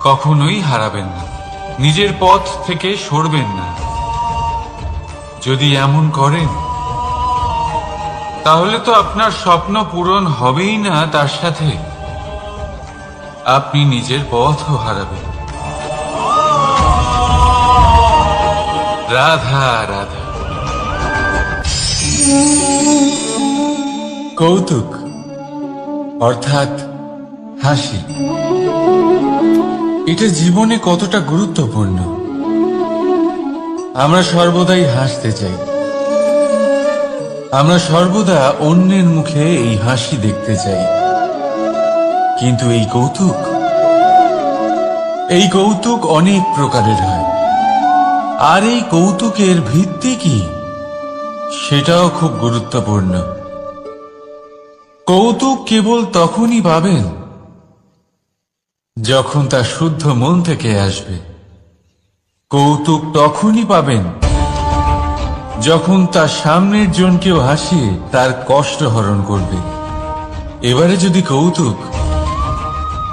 কখনোই হারাবেন না, নিজের পথ থেকে সরবেন না। যদি এমন করেন তাহলে তো আপনার স্বপ্ন পূরণ হবেই না, তার সাথে আপনি নিজের পথও হারাবেন। রাধা রাধা। কৌতুক অর্থাৎ হাসি, এটা জীবনে কতটা গুরুত্বপূর্ণ। আমরা সর্বদাই হাসতে চাই, আমরা সর্বদা অন্যের মুখে এই হাসি দেখতে চাই। কিন্তু এই কৌতুক অনেক প্রকারের হয়। আর এই কৌতুকের ভিত্তি কি, সেটাও খুব গুরুত্বপূর্ণ। কৌতুক কেবল তখনই পাবেন যখন তা শুদ্ধ মন থেকে আসবে। কৌতুক তখনই পাবেন যখন তার সামনের জনকেও হাসিয়ে তার কষ্ট হরণ করবে। এবারে যদি কৌতুক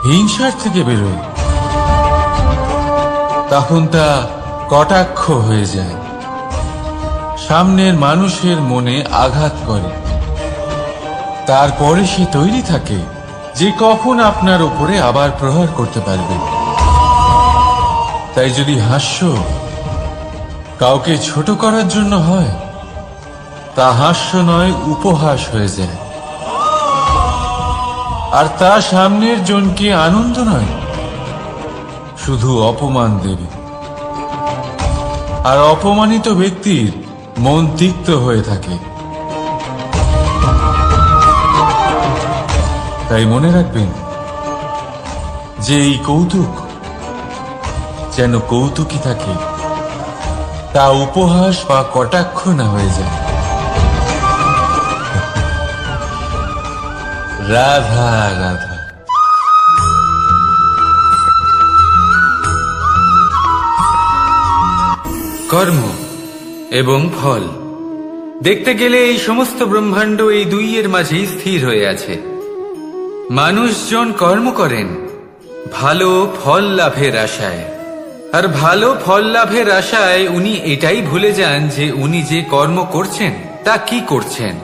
হিংসার থেকে বেরোয়, তখন তা কটাক্ষ হয়ে যায়, সামনের মানুষের মনে আঘাত করে। তারপরে সে তৈরি থাকে যে কখন আপনার উপরে আবার প্রহার করতে পারবে। তাই যদি হাস্য কাউকে ছোট করার জন্য হয়, তা হাস্য নয়, উপহাস হয়ে যায়। আর তা সামনের জনকে আনন্দ নয়, শুধু অপমান দেবে। আর অপমানিত ব্যক্তির মন তিক্ত হয়ে থাকে। তাই মনে রাখবেন যে এই কৌতুক যেন কৌতুকই থাকে, তা উপহাস বা কটাক্ষ না হয়ে যায়। রাধা রাধা। কর্ম এবং ফল দেখতে গেলে এই সমস্ত ব্রহ্মাণ্ড এই দুইয়ের মাঝেই স্থির হয়ে আছে। মানুষজন কর্ম করেন ভালো ফল লাভের আশায়, আর ভালো ফল লাভের আশায় উনি এটাই ভুলে যান যে উনি যে কর্ম করছেন তা কি করছেন।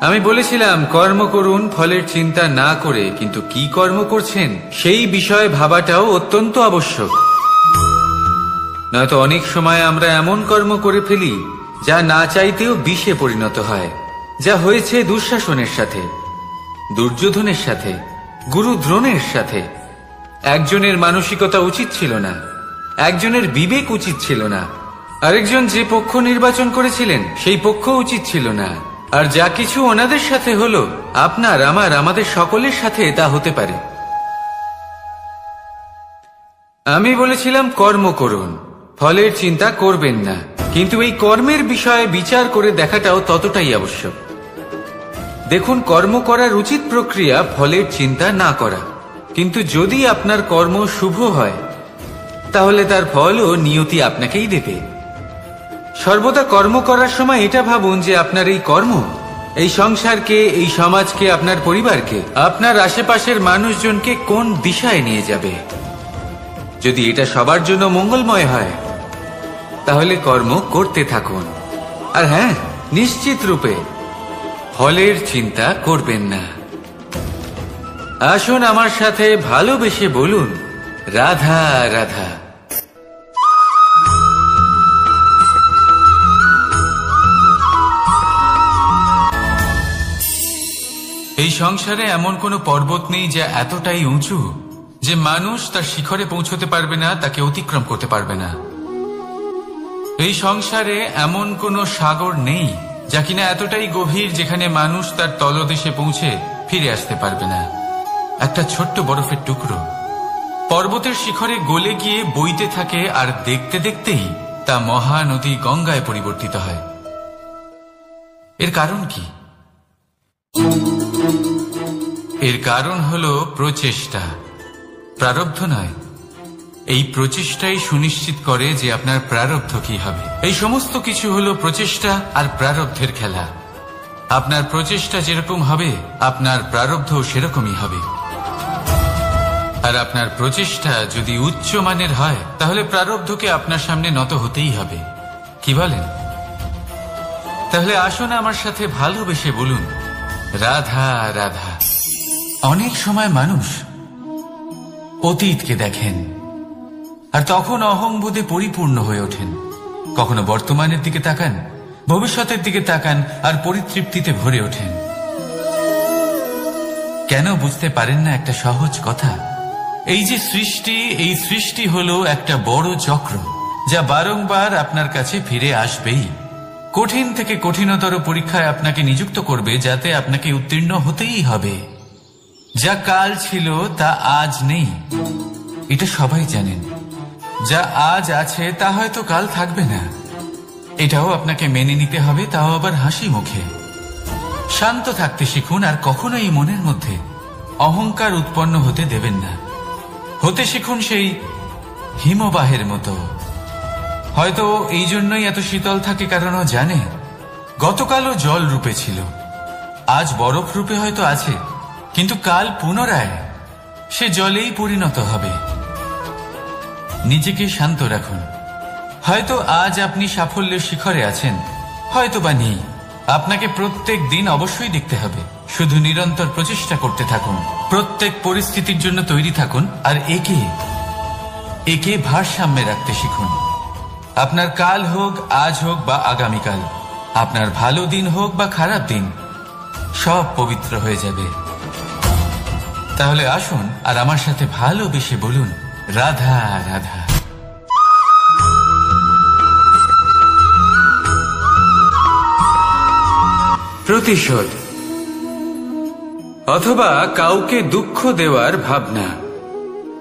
আমি বলেছিলাম কর্ম করুন ফলের চিন্তা না করে, কিন্তু কি কর্ম করছেন সেই বিষয়ে ভাবাটাও অত্যন্ত আবশ্যক। নয়তো অনেক সময় আমরা এমন কর্ম করে ফেলি যা না চাইতেও বিষে পরিণত হয়, যা হয়েছে দুঃশাসনের সাথে, দুর্যোধনের সাথে, গুরু দ্রোণের সাথে। একজনের মানসিকতা উচিত ছিল না, একজনের বিবেক উচিত ছিল না, আরেকজন যে পক্ষ নির্বাচন করেছিলেন সেই পক্ষ উচিত ছিল না। আর যা কিছু ওনাদের সাথে হলো, আপনার আমার আমাদের সকলের সাথে তা হতে পারে। আমি বলেছিলাম কর্ম করুন, ফলের চিন্তা করবেন না, কিন্তু এই কর্মের বিষয়ে বিচার করে দেখাটাও ততটাই আবশ্যক। দেখুন, কর্ম করার উচিত প্রক্রিয়া ফলের চিন্তা না করা, কিন্তু যদি আপনার কর্ম শুভ হয় তাহলে তার ফলও নিয়তি আপনাকেই দেবে। সর্বদা কর্ম করার সময় এটা ভাবুন যে আপনার এই কর্ম এই সংসারকে, এই সমাজকে, আপনার পরিবারকে, আপনার আশেপাশের মানুষজনকে কোন দিশায় নিয়ে যাবে। যদি এটা সবার জন্য মঙ্গলময় হয় তাহলে কর্ম করতে থাকুন। আর হ্যাঁ, নিশ্চিত রূপে ফলের চিন্তা করবেন না। আসুন আমার সাথে ভালোবেসে বলুন রাধা রাধা। এই সংসারে এমন কোনো পর্বত নেই যা এতটাই উঁচু যে মানুষ তার শিখরে পৌঁছতে পারবে না, তাকে অতিক্রম করতে পারবে না। এই সংসারে এমন কোনো সাগর নেই যা কিনা এতটাই গভীর যেখানে মানুষ তার তলদেশে পৌঁছে ফিরে আসতে পারবে না। একটা ছোট্ট বরফের টুকরো পর্বতের শিখরে গলে গিয়ে বইতে থাকে, আর দেখতে দেখতেই তা মহানদী গঙ্গায় পরিবর্তিত হয়। এর কারণ কি? এর কারণ হলো প্রচেষ্টা, প্রারব্ধ নয়। এই প্রচেষ্টাই সুনিশ্চিত করে যে আপনার প্রারব্ধ কি হবে। এই সমস্ত কিছু হলো প্রচেষ্টা আর প্রারব্ধের খেলা। আপনার প্রচেষ্টা যেরকম হবে আপনার প্রারব্ধ সেরকমই হবে। আর আপনার প্রচেষ্টা যদি উচ্চ মানের হয় তাহলে প্রারব্ধকে আপনার সামনে নত হতেই হবে। কি বলেন? তাহলে আসুন আমার সাথে ভালোবেসে বলুন রাধা রাধা। অনেক সময় মানুষ অতীতকে দেখেন আর তখন অহংবোধে পরিপূর্ণ হয়ে ওঠেন। কখনো বর্তমানের দিকে তাকান, ভবিষ্যতের দিকে তাকান আর পরিতৃপ্তিতে ভরে ওঠেন। কেন বুঝতে পারেন না একটা সহজ কথা? এই যে সৃষ্টি, এই সৃষ্টি হলো একটা বড় চক্র যা বারংবার আপনার কাছে ফিরে আসবেই। কঠিন থেকে কঠিনতর পরীক্ষায় আপনাকে নিযুক্ত করবে যাতে আপনাকে উত্তীর্ণ হতেই হবে। যা কাল ছিল তা আজ নেই, এটা সবাই জানেন। যা আজ আছে তা হয়তো কাল থাকবে না, এটাও আপনাকে মেনে নিতে হবে, তাও আবার হাসি মুখে। শান্ত থাকতে শিখুন আর কখনোই মনের মধ্যে অহংকার উৎপন্ন হতে দেবেন না। হতে শিখুন সেই হিমবাহের মতো। হয়তো এই জন্যই এত শীতল থাকে কারণ ও জানে গতকালও জল রূপে ছিল, আজ বরফ রূপে হয়তো আছে, কিন্তু কাল পুনরায় সে জলেই পরিণত হবে। নিজেকে শান্ত রাখুন। হয়তো আজ আপনি সাফল্যের শিখরে আছেন, হয়তো বা নেই। আপনাকে প্রত্যেক দিন অবশ্যই দেখতে হবে। শুধু নিরন্তর প্রচেষ্টা করতে থাকুন, প্রত্যেক পরিস্থিতির জন্য তৈরি থাকুন, আর একে ভারসাম্যে রাখতে শিখুন। আপনার কাল হোক, আজ হোক বা আগামীকাল, আপনার ভালো দিন হোক বা খারাপ দিন, সব পবিত্র হয়ে যাবে। তাহলে আসুন আর আমার সাথে ভালোবেসে বলুন রাধা রাধা। প্রতিশোধ অথবা কাউকে দুঃখ দেওয়ার ভাবনা।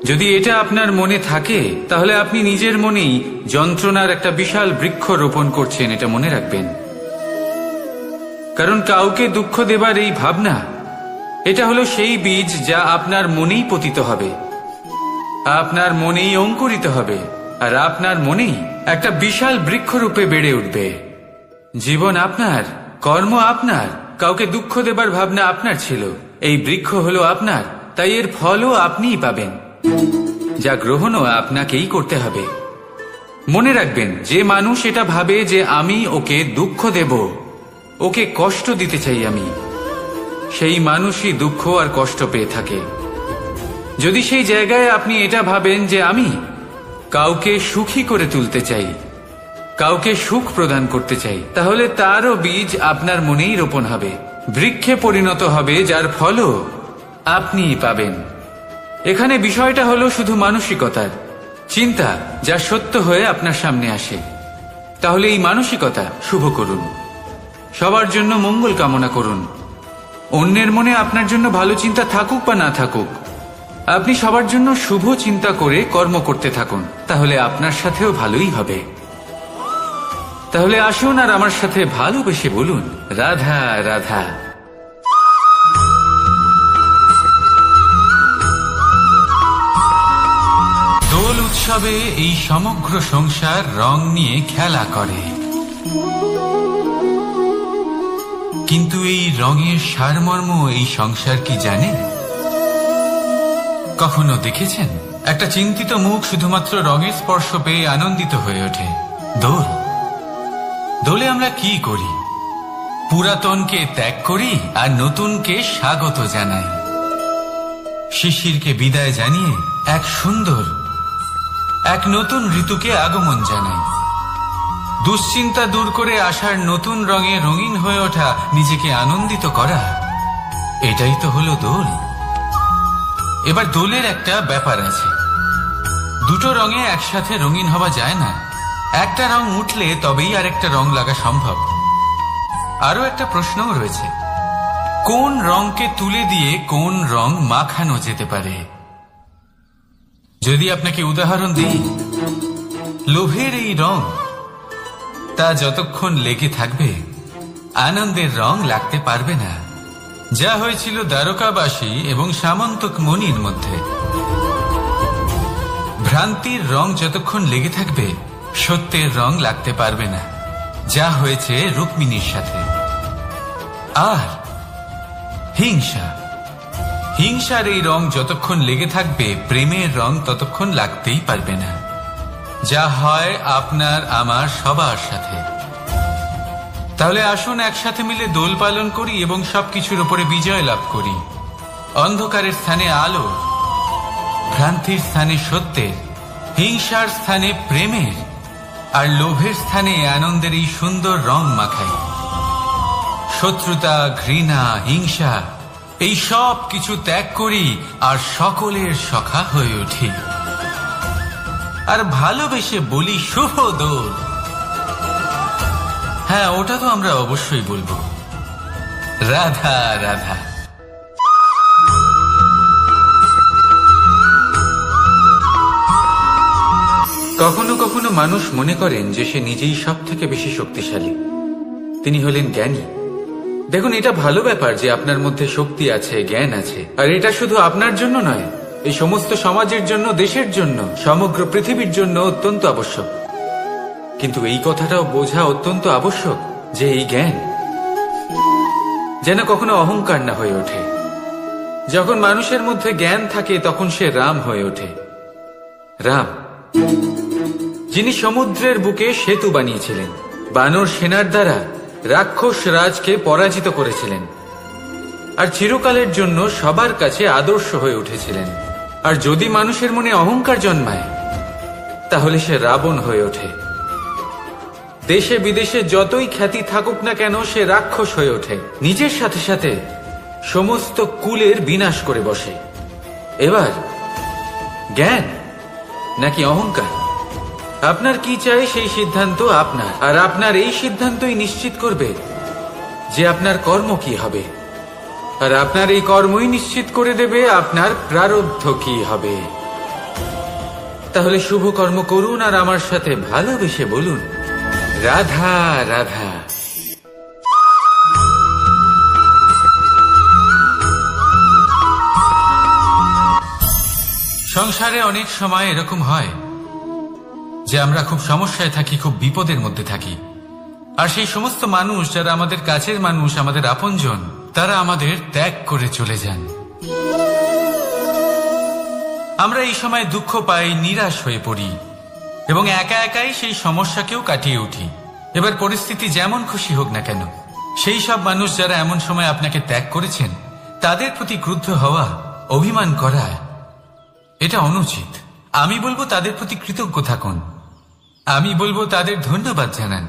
যদি এটা আপনার মনে থাকে তাহলে আপনি নিজের মনেই যন্ত্রণার একটা বিশাল বৃক্ষ রোপণ করছেন, এটা মনে রাখবেন। কারণ কাউকে দুঃখ দেবার এই ভাবনা, এটা হলো সেই বীজ যা আপনার মনেই পতিত হবে, আপনার মনেই অঙ্কুরিত হবে, আর আপনার মনেই একটা বিশাল বৃক্ষরূপে বেড়ে উঠবে। জীবন আপনার, কর্ম আপনার, কাউকে দুঃখ দেবার ভাবনা আপনার ছিল, এই বৃক্ষ হলো আপনার, তাই এর ফলও আপনিই পাবেন, যা গ্রহণও আপনাকেই করতে হবে। মনে রাখবেন, যে মানুষ এটা ভাবে যে আমি ওকে দুঃখ দেব, ওকে কষ্ট দিতে চাই আমি, সেই মানুষই দুঃখ আর কষ্ট পেয়ে থাকে। যদি সেই জায়গায় আপনি এটা ভাবেন যে আমি কাউকে সুখী করে তুলতে চাই, কাউকে সুখ প্রদান করতে চাই, তাহলে তারও বীজ আপনার মনেই রোপণ হবে, বৃক্ষে পরিণত হবে, যার ফলও আপনিই পাবেন। এখানে বিষয়টা হলো শুধু মানসিকতার চিন্তা, যা সত্য হয়ে আপনার সামনে আসে। তাহলে এই মানসিকতা শুভ করুন, সবার জন্য মঙ্গল কামনা করুন। অন্যের মনে আপনার জন্য ভালো চিন্তা থাকুক বা না থাকুক, আপনি সবার জন্য শুভ চিন্তা করে কর্ম করতে থাকুন, তাহলে আপনার সাথেও ভালোই হবে। তাহলে আসুন আর আমার সাথে ভালোবেসে বলুন, রাধা রাধা। দোল উৎসবে এই সমগ্র সংসার রং নিয়ে খেলা করে, কিন্তু এই রঙের সারমর্ম এই সংসার কি জানে? কখনো দেখেছেন একটা চিন্তিত মুখ শুধুমাত্র রঙের স্পর্শ পেয়ে আনন্দিত হয়ে ওঠে? দোলে আমরা কি করি? পুরাতনকে ত্যাগ করি আর নতুনকে স্বাগত জানাই। শিশিরকে বিদায় জানিয়ে এক সুন্দর, এক নতুন ঋতুকে আগমন জানাই। দুশ্চিন্তা দূর করে আসার নতুন রঙে রঙিন হয়ে ওঠা, নিজেকে আনন্দিত করা, এটাই তো হলো দোল। এবার দোলের একটা ব্যাপার আছে, দুটো রঙে একসাথে রঙিন হওয়া যায় না। একটা রং উঠলে তবেই আরেকটা রং লাগা সম্ভব। আরো একটা প্রশ্নও রয়েছে, কোন রংকে তুলে দিয়ে কোন রং মাখানো যেতে পারে? যদি আপনাকে উদাহরণ দিই, লোভের এই রং, তা যতক্ষণ লেগে থাকবে আনন্দের রং লাগতে পারবে না, যা হয়েছিল দ্বারকাবাসী এবং সামন্তক মণির মধ্যে। ভ্রান্তির রং যতক্ষণ লেগে থাকবে সত্যের রং লাগতে পারবে না, যা হয়েছে রুক্মিণীর সাথে। আর হিংসার এই রং যতক্ষণ লেগে থাকবে প্রেমের রং ততক্ষণ লাগতেই পারবে না, যা হয় আপনার আমার সবার সাথে। তাহলে আসুন একসাথে মিলে দোল পালন করি এবং সবকিছুর উপরে বিজয় লাভ করি। অন্ধকারের স্থানে আলো, ভ্রান্তির স্থানে সত্যের, হিংসার স্থানে প্রেমের, আর লোভের স্থানে আনন্দের এই সুন্দর রং মাখাই। শত্রুতা, ঘৃণা, হিংসা, এই সব কিছু ত্যাগ করি আর সকলের সখা হয়ে উঠি, আর ভালোবেসে বলি শুভ দোল। হ্যাঁ, ওটা তো আমরা অবশ্যই বলবো, রাধা রাধা। কখনো কখনো মানুষ মনে করেন যে সে নিজেই সব থেকে বেশি শক্তিশালী, তিনি হলেন জ্ঞানী। দেখুন, এটা ভালো ব্যাপার যে আপনার মধ্যে শক্তি আছে, জ্ঞান আছে, আর এটা শুধু আপনার জন্য নয়, এই সমস্ত সমাজের জন্য, দেশের জন্য, সমগ্র পৃথিবীর জন্য অত্যন্ত আবশ্যক। কিন্তু এই কথাটাও বোঝা অত্যন্ত আবশ্যক যে এই জ্ঞান যেন কখনো অহংকার না হয়ে ওঠে। যখন মানুষের মধ্যে জ্ঞান থাকে তখন সে রাম হয়ে ওঠে। রাম, যিনি সমুদ্রের বুকে সেতু বানিয়েছিলেন, বানর সেনার দ্বারা রাক্ষস রাজকে পরাজিত করেছিলেন, আর চিরকালের জন্য সবার কাছে আদর্শ হয়ে উঠেছিলেন। আর যদি মানুষের মনে অহংকার জন্মায় তাহলে সে রাবণ হয়ে ওঠে। দেশে বিদেশে যতই খ্যাতি থাকুক না কেন, সে রাক্ষস হয়ে ওঠে, নিজের সাথে সাথে সমস্ত কুলের বিনাশ করে বসে। এবার জ্ঞান নাকি অহংকার, আপনার কি চাই সেই সিদ্ধান্ত আপনার, আর আপনার এই সিদ্ধান্তই নিশ্চিত করবে যে আপনার কর্ম কি হবে, আর আপনার এই কর্মই নিশ্চিত করে দেবে আপনার প্রারব্ধ কি হবে। তাহলে শুভ কর্ম করুন আর আমার সাথে ভালোবেসে বলুন, রাধা রাধা। সংসারে অনেক সময় এরকম হয় যে আমরা খুব সমস্যায় থাকি, খুব বিপদের মধ্যে থাকি, আর সেই সমস্ত মানুষ যারা আমাদের কাছের মানুষ, আমাদের আপনজন, তারা আমাদের ত্যাগ করে চলে যান। আমরা এই সময় দুঃখ পাই, নিরাশ হয়ে পড়ি এবং একা একাই সেই সমস্যাকেও কাটিয়ে উঠি। এবার পরিস্থিতি যেমন খুশি হোক না কেন, সেই সব মানুষ যারা এমন সময় আপনাকে ত্যাগ করেছেন তাদের প্রতি ক্রুদ্ধ হওয়া, অভিমান করা, এটা অনুচিত। আমি বলবো তাদের প্রতি কৃতজ্ঞ থাকুন। আমি বলবো তাদের ধন্যবাদ জানান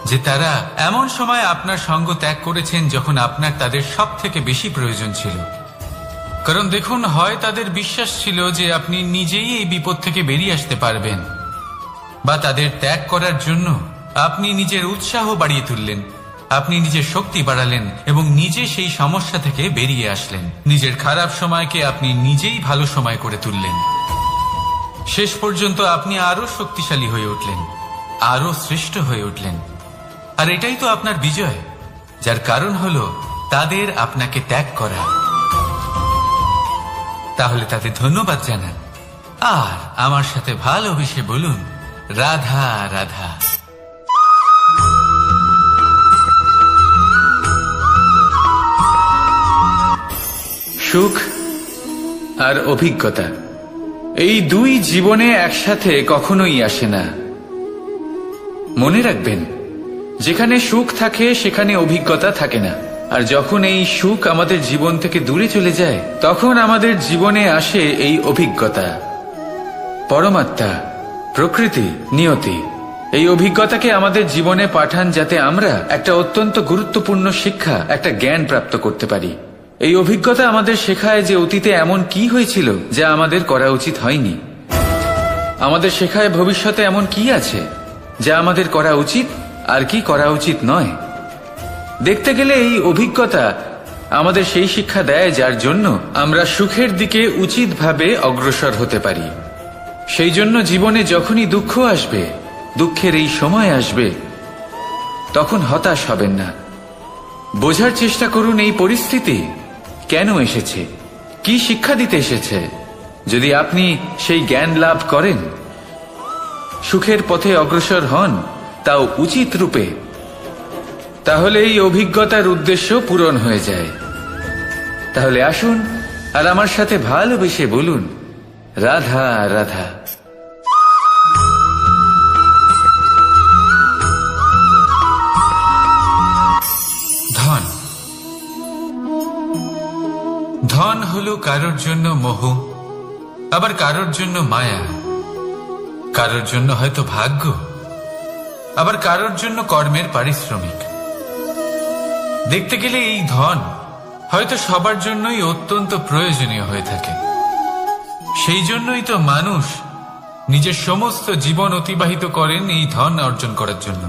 যে তারা এমন সময় আপনার সঙ্গ ত্যাগ করেছেন যখন আপনার তাদের সব থেকে বেশি প্রয়োজন ছিল। কারণ দেখুন, হয় তাদের বিশ্বাস ছিল যে আপনি নিজেই এই বিপদ থেকে বেরিয়ে আসতে পারবেন, বা তাদের ত্যাগ করার জন্য আপনি নিজের উৎসাহ বাড়িয়ে তুললেন, আপনি নিজের শক্তি বাড়ালেন এবং নিজে সেই সমস্যা থেকে বেরিয়ে আসলেন। নিজের খারাপ সময়কে আপনি নিজেই ভালো সময় করে তুললেন। শেষ পর্যন্ত আপনি আরো শক্তিশালী হয়ে উঠলেন, আরো শ্রেষ্ঠ হয়ে উঠলেন। আর এটাই তো আপনার বিজয়, যার কারণ হলো তাদের আপনাকে ত্যাগ করা। তাহলে তাদের ধন্যবাদ জানান আর আমার সাথে ভালোবেসে বলুন, রাধা রাধা। সুখ আর অভিজ্ঞতা, এই দুই জীবনে একসাথে কখনোই আসে না। মনে রাখবেন, যেখানে সুখ থাকে সেখানে অভিজ্ঞতা থাকে না। আর যখন এই সুখ আমাদের জীবন থেকে দূরে চলে যায়, তখন আমাদের জীবনে আসে এই অভিজ্ঞতা। পরমাত্মা, প্রকৃতি, নিয়তি এই অভিজ্ঞতাকে আমাদের জীবনে পাঠান যাতে আমরা একটা অত্যন্ত গুরুত্বপূর্ণ শিক্ষা, একটা জ্ঞান প্রাপ্ত করতে পারি। এই অভিজ্ঞতা আমাদের শেখায় যে অতীতে এমন কি হয়েছিল যা আমাদের করা উচিত হয়নি। আমাদের শেখায় ভবিষ্যতে এমন কি আছে যা আমাদের করা উচিত আর কি করা উচিত নয়। দেখতে গেলে এই অভিজ্ঞতা আমাদের সেই শিক্ষা দেয় যার জন্য আমরা সুখের দিকে উচিতভাবে অগ্রসর হতে পারি। সেই জন্য জীবনে যখনই দুঃখ আসবে, দুঃখের এই সময় আসবে, তখন হতাশ হবেন না। বোঝার চেষ্টা করুন এই পরিস্থিতি কেন এসেছে, কি শিক্ষা দিতে এসেছে। যদি আপনি সেই জ্ঞান লাভ করেন, সুখের পথে অগ্রসর হন, তাও উচিত রূপে, তাহলে এই অভিজ্ঞতার উদ্দেশ্য পূরণ হয়ে যায়। তাহলে আসুন আর আমার সাথে ভালোবেসে বলুন, রাধা রাধা। ধন, ধন হলো কারোর জন্য মোহ, আবার কারোর জন্য মায়া, কারোর জন্য হয়তো ভাগ্য, আবার কারোর জন্য কর্মের পারিশ্রমিক। দেখতে গেলে এই ধন হয়তো সবার জন্যই অত্যন্ত প্রয়োজনীয় হয়ে থাকে। সেই জন্যই তো মানুষ নিজের সমস্ত জীবন অতিবাহিত করেন এই ধন অর্জন করার জন্য।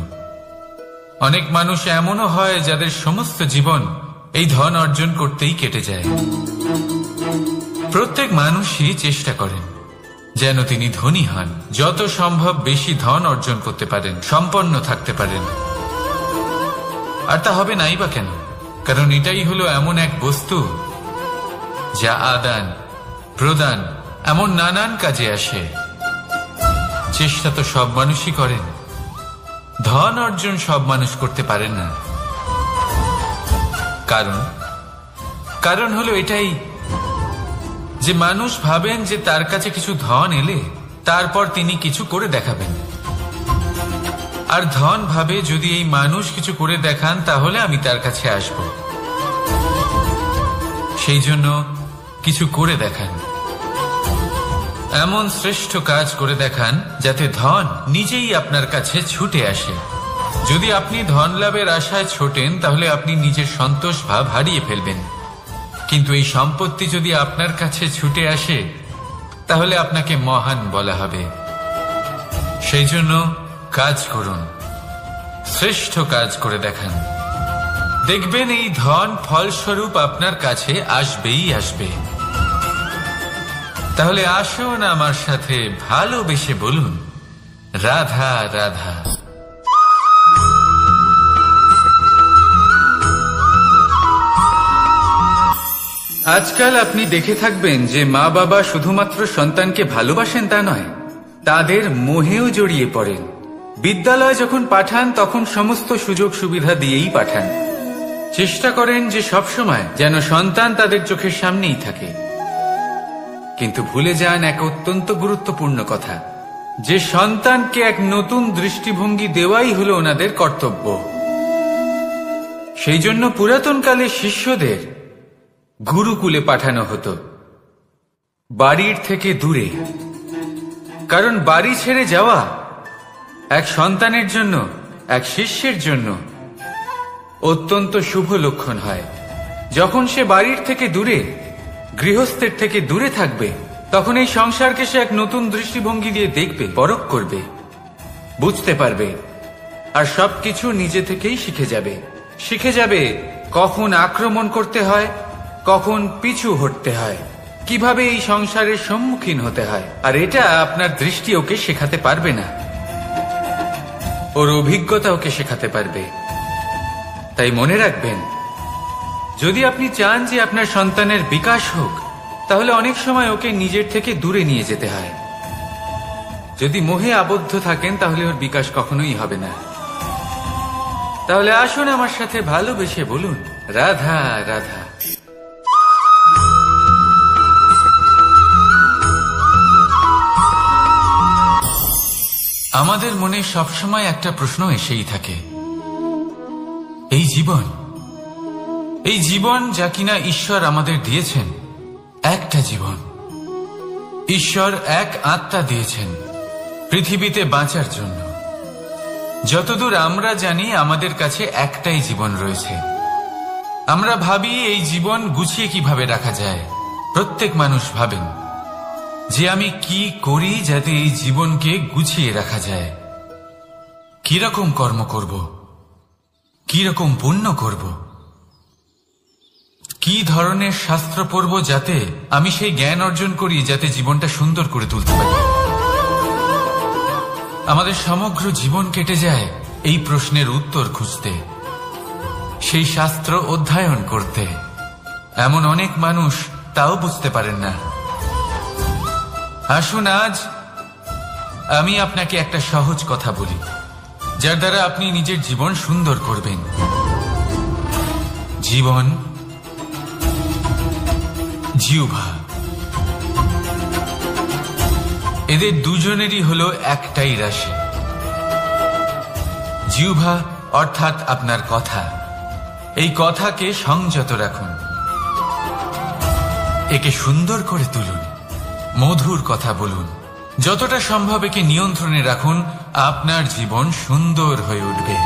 অনেক মানুষ এমনও হয় যাদের সমস্ত জীবন এই ধন অর্জন করতেই কেটে যায়। প্রত্যেক মানুষই চেষ্টা করেন যেন তিনি ধনী হন, যত সম্ভব বেশি ধন অর্জন করতে পারেন, সম্পন্ন থাকতে পারেন। আর তা হবে নাই বা কেন? কারণ এটাই হলো এমন এক বস্তু যা আদান প্রদান এমন নানান কাজে আসে। চেষ্টা তো সব মানুষই করেন, ধন অর্জন সব মানুষ করতে পারেন না। কারণ হলো এটাই যে মানুষ ভাবেন যে তার কাছে কিছু ধন এলে তারপর তিনি কিছু করে দেখাবেন, আর ধন ভাবে যদি এই মানুষ কিছু করে দেখান তাহলে আমি তার কাছে আসব। সেই জন্য কিছু করে দেখান, এমন শ্রেষ্ঠ কাজ করে দেখান যাতে ধন নিজেই আপনার কাছে ছুটে আসে। যদি আপনি ধন লাভের আশায় ছোটেন তাহলে আপনি নিজের সন্তোষ ভাব হারিয়ে ফেলবেন। কিন্তু এই সম্পত্তি যদি আপনার কাছে ছুটে আসে তাহলে আপনাকে মহান বলা হবে। সেই জন্য কাজ করুন, শ্রেষ্ঠ কাজ করে দেখান, দেখবেন এই ধন ফলস্বরূপ আপনার কাছে আসবেই আসবে। তাহলে আসুন আমার সাথে ভালোবেসে বলুন, রাধা রাধা। আজকাল আপনি দেখে থাকবেন যে মা বাবা শুধুমাত্র সন্তানকে ভালোবাসেন তা নয়, তাদের মোহেও জড়িয়ে পড়েন। বিদ্যালয়ে যখন পাঠান তখন সমস্ত সুযোগ সুবিধা দিয়েই পাঠান। চেষ্টা করেন যে সবসময় যেন সন্তান তাদের চোখের সামনেই থাকে। কিন্তু ভুলে যান এক অত্যন্ত গুরুত্বপূর্ণ কথা, যে সন্তানকে এক নতুন দৃষ্টিভঙ্গি দেওয়াই হলো ওনাদের কর্তব্য। সেই জন্য পুরাতন কালে শিষ্যদের গুরুকুলে পাঠানো হতো, বাড়ির থেকে দূরে। কারণ বাড়ি ছেড়ে যাওয়া এক সন্তানের জন্য, এক শিষ্যের জন্য অত্যন্ত শুভ লক্ষণ হয়। যখন সে বাড়ির থেকে দূরে, গৃহস্থের থেকে দূরে থাকবে, তখন এই সংসারকে সে এক নতুন দৃষ্টিভঙ্গি দিয়ে দেখবে, পরখ করবে, বুঝতে পারবে, আর সবকিছু নিজে থেকেই শিখে যাবে কখন আক্রমণ করতে হয়, কখন পিছু হটতে হয়, কিভাবে এই সংসারের সম্মুখীন হতে হয়। আর এটা আপনার দৃষ্টি ওকে শেখাতে পারবে না, ওর অভিজ্ঞতা ওকে শেখাতে পারবে। তাই মনে রাখবেন, যদি আপনি চান যে আপনার সন্তানের বিকাশ হোক, তাহলে অনেক সময় ওকে নিজের থেকে দূরে নিয়ে যেতে হয়। যদি মোহে আবদ্ধ থাকেন তাহলে ওর বিকাশ কখনোই হবে না। তাহলে আসুন আমার সাথে ভালোবেসে বলুন, রাধা রাধা। আমাদের মনে সবসময় একটা প্রশ্ন এসেই থাকে, এই জীবন যা কিনা ঈশ্বর আমাদের দিয়েছেন, একটা জীবন। ঈশ্বর এক আত্মা দিয়েছেন পৃথিবীতে বাঁচার জন্য। যতদূর আমরা জানি আমাদের কাছে একটাই জীবন রয়েছে। আমরা ভাবি এই জীবন গুছিয়ে কিভাবে রাখা যায়। প্রত্যেক মানুষ ভাবেন যে আমি কি করি যাতে এই জীবনকে গুছিয়ে রাখা যায়, কিরকম কর্ম করব, কিরকম পুণ্য করব, কি ধরনের শাস্ত্র পড়ব যাতে আমি সেই জ্ঞান অর্জন করি যাতে জীবনটা সুন্দর করে তুলতে পারি। আমাদের সমগ্র জীবন কেটে যায় এই প্রশ্নের উত্তর খুঁজতে, সেই শাস্ত্র অধ্যয়ন করতে। এমন অনেক মানুষ তাও বুঝতে পারেন না। আসুন আজ আমি আপনাকে একটা সহজ কথা বলি, যার দ্বারা আপনি নিজের জীবন সুন্দর করবেন। জীবন, জিহ্বা, এদের দুজনেরই হলো একটাই রাশি। জিহ্বা অর্থাৎ আপনার কথা, এই কথাকে সংযত রাখুন, একে সুন্দর করে তুলুন, মধুর কথা বলুন, যতটা সম্ভব একে নিয়ন্ত্রণে রাখুন। আপনার জীবন সুন্দর হয়ে উঠবে।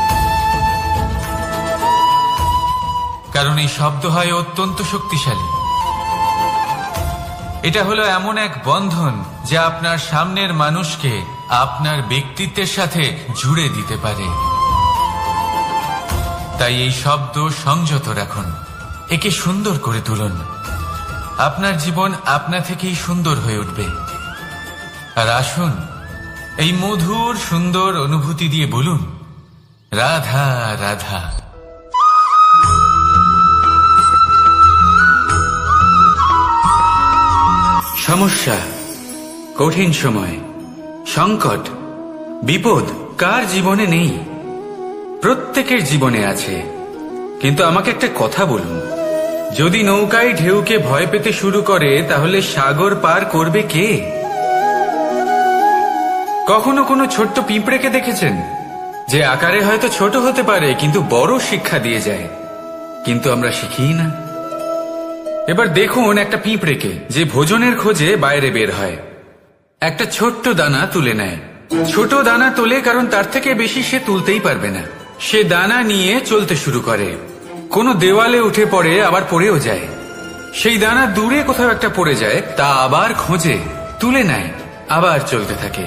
কারণ এই শব্দ হয় অত্যন্ত শক্তিশালী। এটা হলো এমন এক বন্ধন যা আপনার সামনের মানুষকে আপনার ব্যক্তিত্বের সাথে জুড়ে দিতে পারে। তাই এই শব্দ সংযত রাখুন, একে সুন্দর করে তুলুন। আপনার জীবন আপনা থেকেই সুন্দর হয়ে উঠবে। আর আসুন এই মধুর সুন্দর অনুভূতি দিয়ে বলুন, রাধা রাধা। সমস্যা, কঠিন সময়, সংকট, বিপদ কার জীবনে নেই? প্রত্যেকের জীবনে আছে। কিন্তু আমাকে একটা কথা বলুন, যদি নৌকায় ঢেউকে ভয় পেতে শুরু করে তাহলে সাগর পার করবে কে? কখনো কোনো ছোট্ট পিঁপড়েকে দেখেছেন যে আকারে হয়তো ছোট হতে পারে কিন্তু বড় শিক্ষা দিয়ে যায়? কিন্তু আমরা শিখিই না। এবার দেখুন একটা পিঁপড়েকে যে ভোজনের খোঁজে বাইরে বের হয়, একটা ছোট্ট দানা তুলে নেয়। ছোট দানা তোলে কারণ তার থেকে বেশি সে তুলতেই পারবে না। সে দানা নিয়ে চলতে শুরু করে, কোনো দেওয়ালে উঠে পড়ে, আবার পড়েও যায়। সেই দানা দূরে কোথাও একটা পড়ে যায়, তা আবার খোঁজে, তুলে নেয়, আবার চলতে থাকে।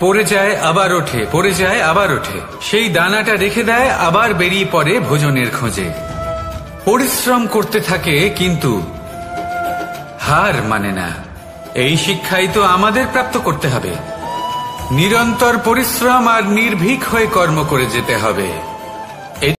পড়ে যায় আবার ওঠে, পড়ে যায় আবার ওঠে। সেই দানাটা রেখে দেয়, আবার বেরিয়ে পড়ে ভোজনের খোঁজে। পরিশ্রম করতে থাকে কিন্তু হার মানে না। এই শিক্ষাই তো আমাদের প্রাপ্ত করতে হবে। নিরন্তর পরিশ্রম আর নির্ভীক হয়ে কর্ম করে যেতে হবে।